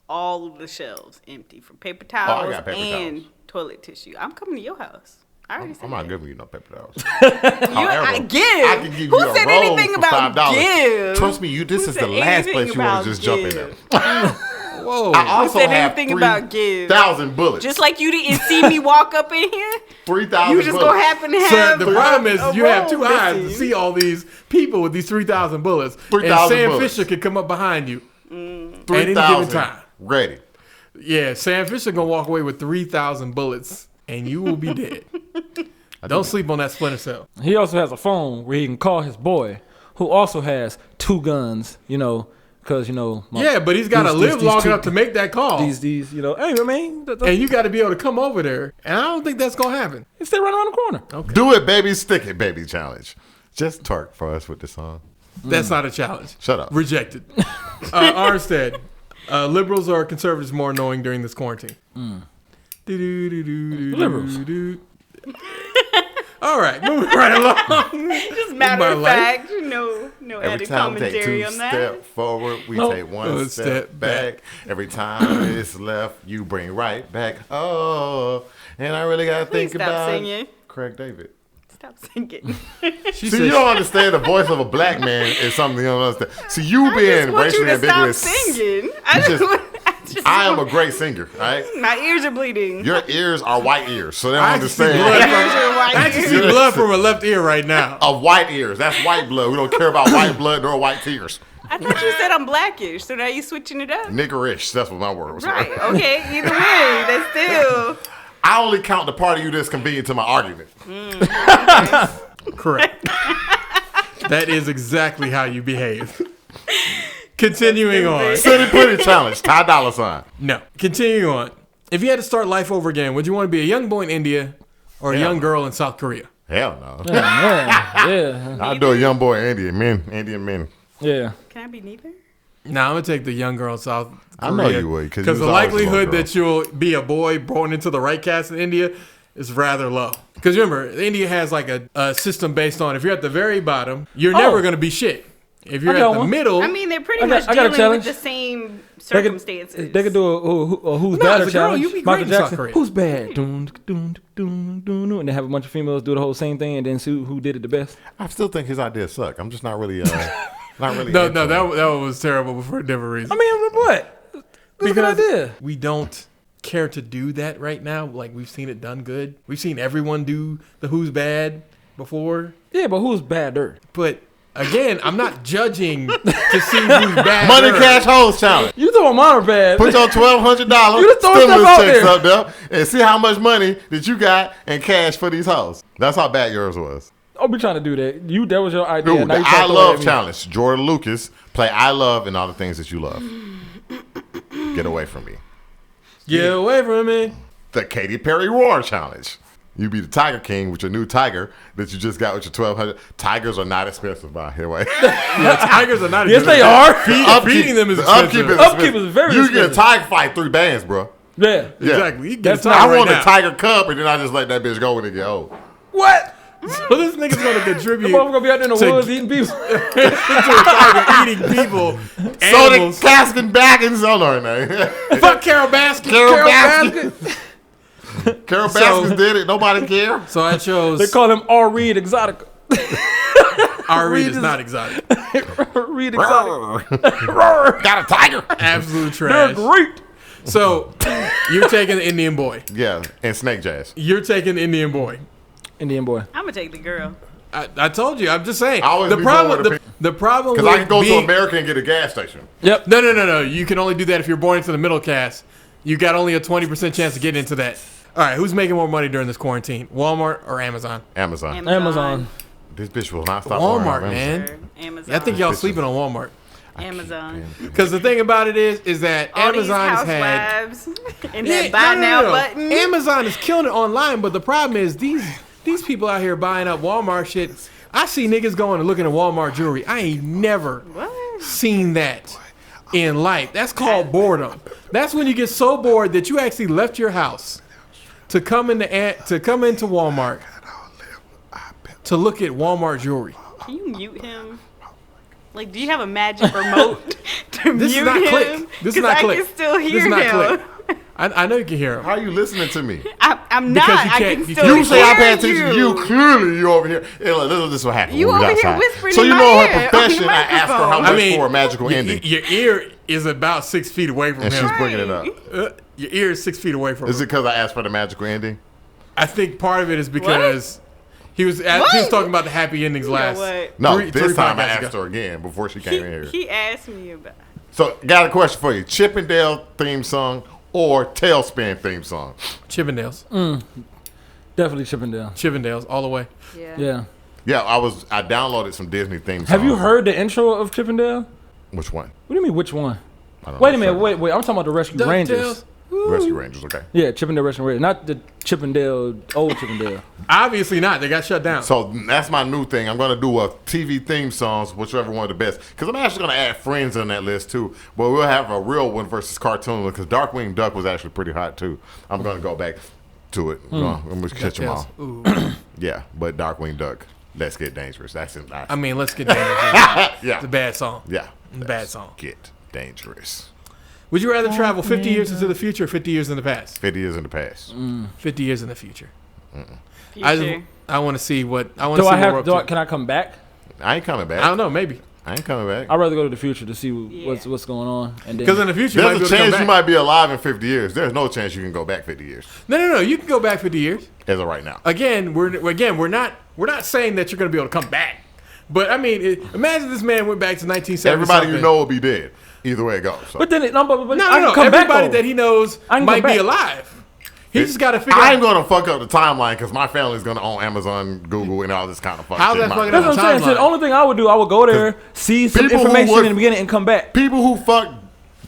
All of the shelves empty for paper towels got paper and towels. toilet tissue. I'm coming to your house. I already said I'm not that. giving you no paper towels. I give. I can give Who you a said roll anything for about $5. give? Trust me, this Who is the said last anything place you want about to just jump in give? there. Whoa. I also said have anything about give? 3,000 bullets. Just like you didn't see me walk up in here, 3,000 you just bullets. gonna happen to So have. the problem is a you have roll 2 eyes to missing. see all these people with these 3,000 bullets. 3,000 and Sam bullets. Fisher could come up behind you at any given 3,000 time. ready. Yeah, Sam Fisher gonna walk away with 3,000 bullets and you will be dead. Don't sleep on that Splinter Cell. He also has a phone where he can call his boy, who also has 2 guns. Because Yeah, but he's got to live long enough to make that call. These, hey, I mean, And you got to be able to come over there. And I don't think that's gonna happen. it's still right around the corner. Do it, baby. Stick it, baby challenge. Just twerk for us with the song. That's not a challenge. Shut up. Rejected. Armstead, liberals or conservatives more annoying during this quarantine? Liberals. All right, moving right along. Just matter My of life. fact, no Every added time we take commentary 2 on that. steps forward, we No. take 1 One step step back. Every time it's left, you bring right back. Oh, and I really gotta Please think stop about singing. Craig David. Stop singing. She See, said you don't understand the voice of a black man is something you don't understand. See, you I being just want you racially to stop ambiguous. singing. I am a great singer, right? My ears are bleeding. Your ears are white ears, so they don't I can see blood understand. My ears are white I can ears. see blood from her left ear right now. Of white ears. That's white blood. We don't care about white blood nor white tears. I thought you said I'm blackish, so now you switching it up. Niggerish. That's what my word was. Right. Okay. Either way, that's still. I only count the part of you that's convenient to my argument. Correct. That is exactly how you behave. Continuing on. City Putty Challenge. Ty Dolla $ign. No. Continuing on. If you had to start life over again, would you want to be a young boy in India or a Hell young no. girl in South Korea? Hell no. Yeah. I'll do a young boy Indian men. Yeah. Can I be neither? Nah, I'm going to take the young girl in South Korea. I know you would, 'cause you Because was the always a likelihood little that you'll be a boy born into the right caste in India is rather low. Because remember, India has like a system based on if you're at the very bottom, you're never going to be shit. If you're I got at the one. middle, I mean, they're pretty I got- much I got a dealing challenge. with the same They circumstances. could do a who's No, bad as a girl, challenge. you be great Michael in South Jackson. Korea. Who's bad? Dun, dun, dun, dun, dun, and they have a bunch of females do the whole same thing and then see who did it the best. I still think his ideas suck. I'm just not really, not really. no, into it. that was terrible for a different reason. I mean, what? That's a good idea. we don't care to do that right now. Like we've seen it done good. We've seen everyone do the who's bad before. Yeah, but who's badder? But again, I'm not judging to see who's bad. Money Cash Hoes Challenge. You thought mine are bad. Put your $1,200 You just throw stuff stimulus out checks there. up there and see how much money that you got in cash for these hoes. That's how bad yours was. I'll be trying to do that. That was your idea. Dude, Now the you trying I to throw it Love at me. challenge. Jordan Lucas play I Love and all the things that you love. Get away from me. Get away from me. The Katy Perry Roar challenge. You be the Tiger King with your new tiger that you just got with your 1,200. Tigers are not expensive, by the way. Yeah, tigers are not. Yes, they are. Feeding them is The expensive. Upkeep is very You get a expensive. tiger fight 3 bands, bro. Yeah. Exactly. You get That's a not- tiger I right want now. a tiger cub, and then I just let that bitch go when it get old. What? So this nigga's gonna The contribute motherfucker gonna be out there in the to- woods eating people. to a tiger eating people, So animals. the Caskin Backins on her name. Fuck Carol Baskin. Carol Baskin. Carol So- Baskins did it. Nobody care. So I chose. They call him R. Reed Exotica. our read Reed is is- not exotic. Reed Exotica. Got a tiger. Absolute They're trash. great. So you're taking the Indian boy. Yeah, and snake jazz. You're taking the Indian boy. Indian boy. I'm gonna take the girl. I told you. I'm just saying. I always The be problem. going with The problem. Because I can go being, to America and get a gas station. Yep. No. You can only do that if you're born into the middle class. You got only a 20% chance to get into that. All right, who's making more money during this quarantine? Walmart or Amazon? Amazon. Amazon. This bitch will not stop. Walmart, going on man. Amazon. Amazon. Yeah, I think y'all Bitches. sleeping on Walmart. Amazon. Because the thing about it is that All Amazon has these had. housewives and Yeah, that buy now button. Amazon is killing it online, but the problem is these people out here buying up Walmart shit. I see niggas going and looking at Walmart jewelry. I ain't never What? seen that in life. That's called boredom. That's when you get so bored that you actually left your house to come into Walmart to look at Walmart jewelry. Can you mute him? Like, do you have a magic remote to This mute is not him? Click. This is 'Cause not I Click. can still This hear is not him. Click. I know you can hear him. How are you listening to me? I'm Because not. you I can't- can you still can't- You say I pay hear attention. You clearly you over here. Hey, look, this is what happened. You when we over was here outside. whispering So in you my know her ear on the profession. I asked her how microphone. much I mean, for a magical ending, Your ear is about 6 feet away from and she's him. bringing it up. Your ear is 6 feet away from Is him. it because I asked for the magical ending? I think part of it is because he was talking about the happy endings last. what? No, three this time I podcasts asked ago. her again before she came in here. He asked me about. So, got a question for you: Chippendale theme song or Tailspin theme song? Chippendales. Definitely Chippendale. Chippendales all the way. Yeah. Yeah. Yeah, I downloaded some Disney theme songs. Have you heard the intro of Chippendale? Which one? What do you mean, which one? I don't Wait know. a minute, wait. I'm talking about the Rescue Rangers. DuckTales. Rescue Rangers. Okay. Yeah, Chippendale Rescue Rangers, not the Chippendale, old Chippendale. Obviously not. They got shut down. So that's my new thing. I'm gonna do a TV theme songs, whichever one of the best. Because I'm actually gonna add Friends on that list too. But we'll have a real one versus cartoon because Darkwing Duck was actually pretty hot too. I'm gonna go back to it. I'm gonna catch them all. Ooh. Yeah, but Darkwing Duck. Let's Get Dangerous. That's in. I mean, let's get dangerous. Yeah. It's a bad song. Yeah. Bad song. Get Dangerous. Would you rather travel 50 years into the future or 50 years in the past? 50 years in the past. 50 years in the future. Future. I want to see what I want to Do see I what we're have? up to. Can I come back? I ain't coming back. I don't know, maybe. I ain't coming back. I'd rather go to the future to see Yeah. what's going on. And Because in then the future, you might There's be a able to come chance back. you might be alive in 50 years. There's no chance you can go back 50 years No. You can go back 50 years. as of right now. Again, we're not saying that you're going to be able to come back. But I mean, imagine this man went back to 1970. Everybody you know will be dead. Either way it goes. So. but then but No, I can come Everybody back, though. that he knows I can might come be back. alive. He just got to figure I'm out. going to fuck up the timeline because my family's going to own Amazon, Google, and all this kind of fucking How's shit. that My- fucking That's what I'm saying. So timeline. the only thing I would do, I would go there, see some people who information would- in the beginning, and come back. People who fucked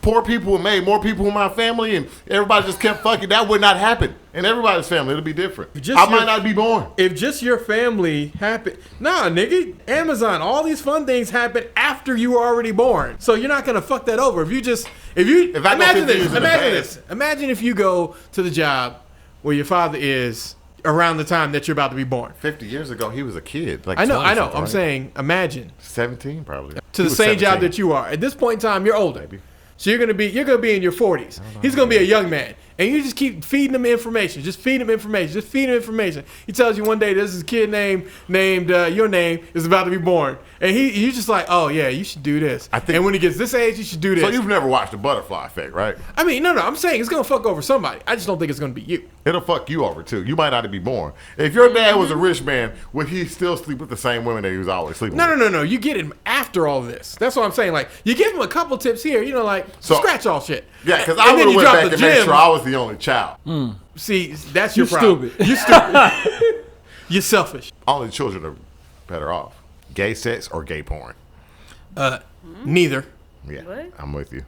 poor people and made more people in my family, and everybody just kept fucking. That would not happen. In everybody's family, it'll be different. Just I your- might not be born. If just your family happened, nah, nigga, Amazon, all these fun things happen after you were already born. So you're not gonna fuck that over. If If I go imagine 50 years this, in the imagine past- this, imagine if you go to the job where your father is around the time that you're about to be born. 50 years ago, he was a kid. Like I know. 20 I'm something, right? saying, imagine 17 probably. to He the was same job 17. that you are. At this point in time, you're older. So you're gonna be in your 40s. He's gonna be a young man, and you just keep feeding him information. Just feed him information. Just feed him information. He tells you one day this is a kid named your name is about to be born, and you just like, oh yeah, you should do this. I think- and when he gets this age, you should do this. So you've never watched the Butterfly Effect, right? I mean, no. I'm saying it's gonna fuck over somebody. I just don't think it's gonna be you. It'll fuck you over too. You might not be born. If your dad was a rich man, would he still sleep with the same women that he was always sleeping with? No. You get him after all this. That's what I'm saying. Like you give him a couple tips here, like So- scratch all shit. Yeah, because And I then would have you went drop back the and made gems. sure I was the only child. See, that's your You problem. stupid. You stupid. You're selfish. Only children are better off? Gay sex or gay porn? Neither. Yeah, What? I'm with you.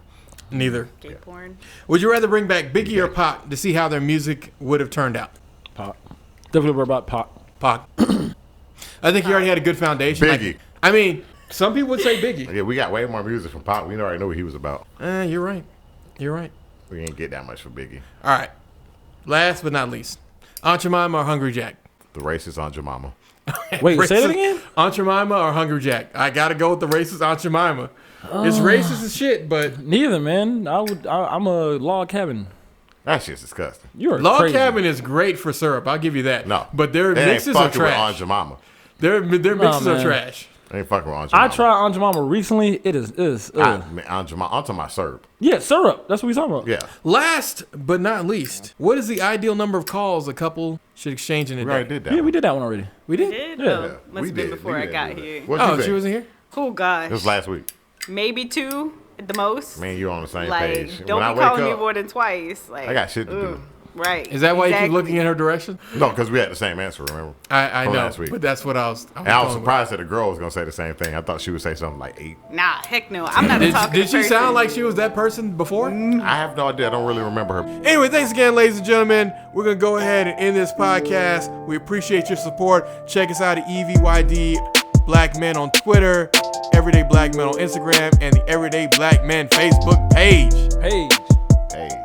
Neither. Gay porn. Would you rather bring back Biggie or Pac to see how their music would have turned out? Pac. Definitely worry about Pac. Pac. I think he already had a good foundation. Biggie. I mean, some people would say Biggie. Yeah, we got way more music from Pac. We already know what he was about. You're right. You're right. We ain't get that much for Biggie. All right. Last but not least, Aunt Jemima or Hungry Jack? The racist Aunt Jemima. Wait, say that again? Aunt Jemima or Hungry Jack? I gotta go with the racist Aunt Jemima. It's racist as shit, but Neither, man. I'm a log cabin. That shit's disgusting. You're log crazy. cabin is great for syrup. I'll give you that. No, but their they ain't mixes are fucking with Aunt trash. Jemima. Their mixes are man. trash. They ain't fucking with Aunt Jemima. I tried Aunt Jemima recently. It is. Aunt Jemima. I'm talking about syrup. Yeah, syrup. That's what we talking about. Yeah, Last but not least, what is the ideal number of calls a couple should exchange in a we day? already did that. Yeah, we did that one already. We did? Did? Yeah. Oh, must We have been did. before We I did got do that. here. What you Oh, think? she wasn't here? Oh gosh. It was last week. Maybe 2 at the most. Man, you on the same like, page. don't When be I wake calling me up, more than twice. Like, I got shit to do. ugh. Right. Is that why you keep Exactly. looking in her direction? No, because we had the same answer, remember? I From know, last week. but that's what I was And I was going with. surprised that the girl was going to say the same thing. I thought she would say something like 8. Nah, heck no. I'm not a talking Did she person. sound like she was that person before? I have no idea. I don't really remember her. Anyway, thanks again, ladies and gentlemen. We're going to go ahead and end this podcast. We appreciate your support. Check us out at EVYD Black Men on Twitter, Everyday Black Men on Instagram, and the Everyday Black Men Facebook page. Hey. Hey.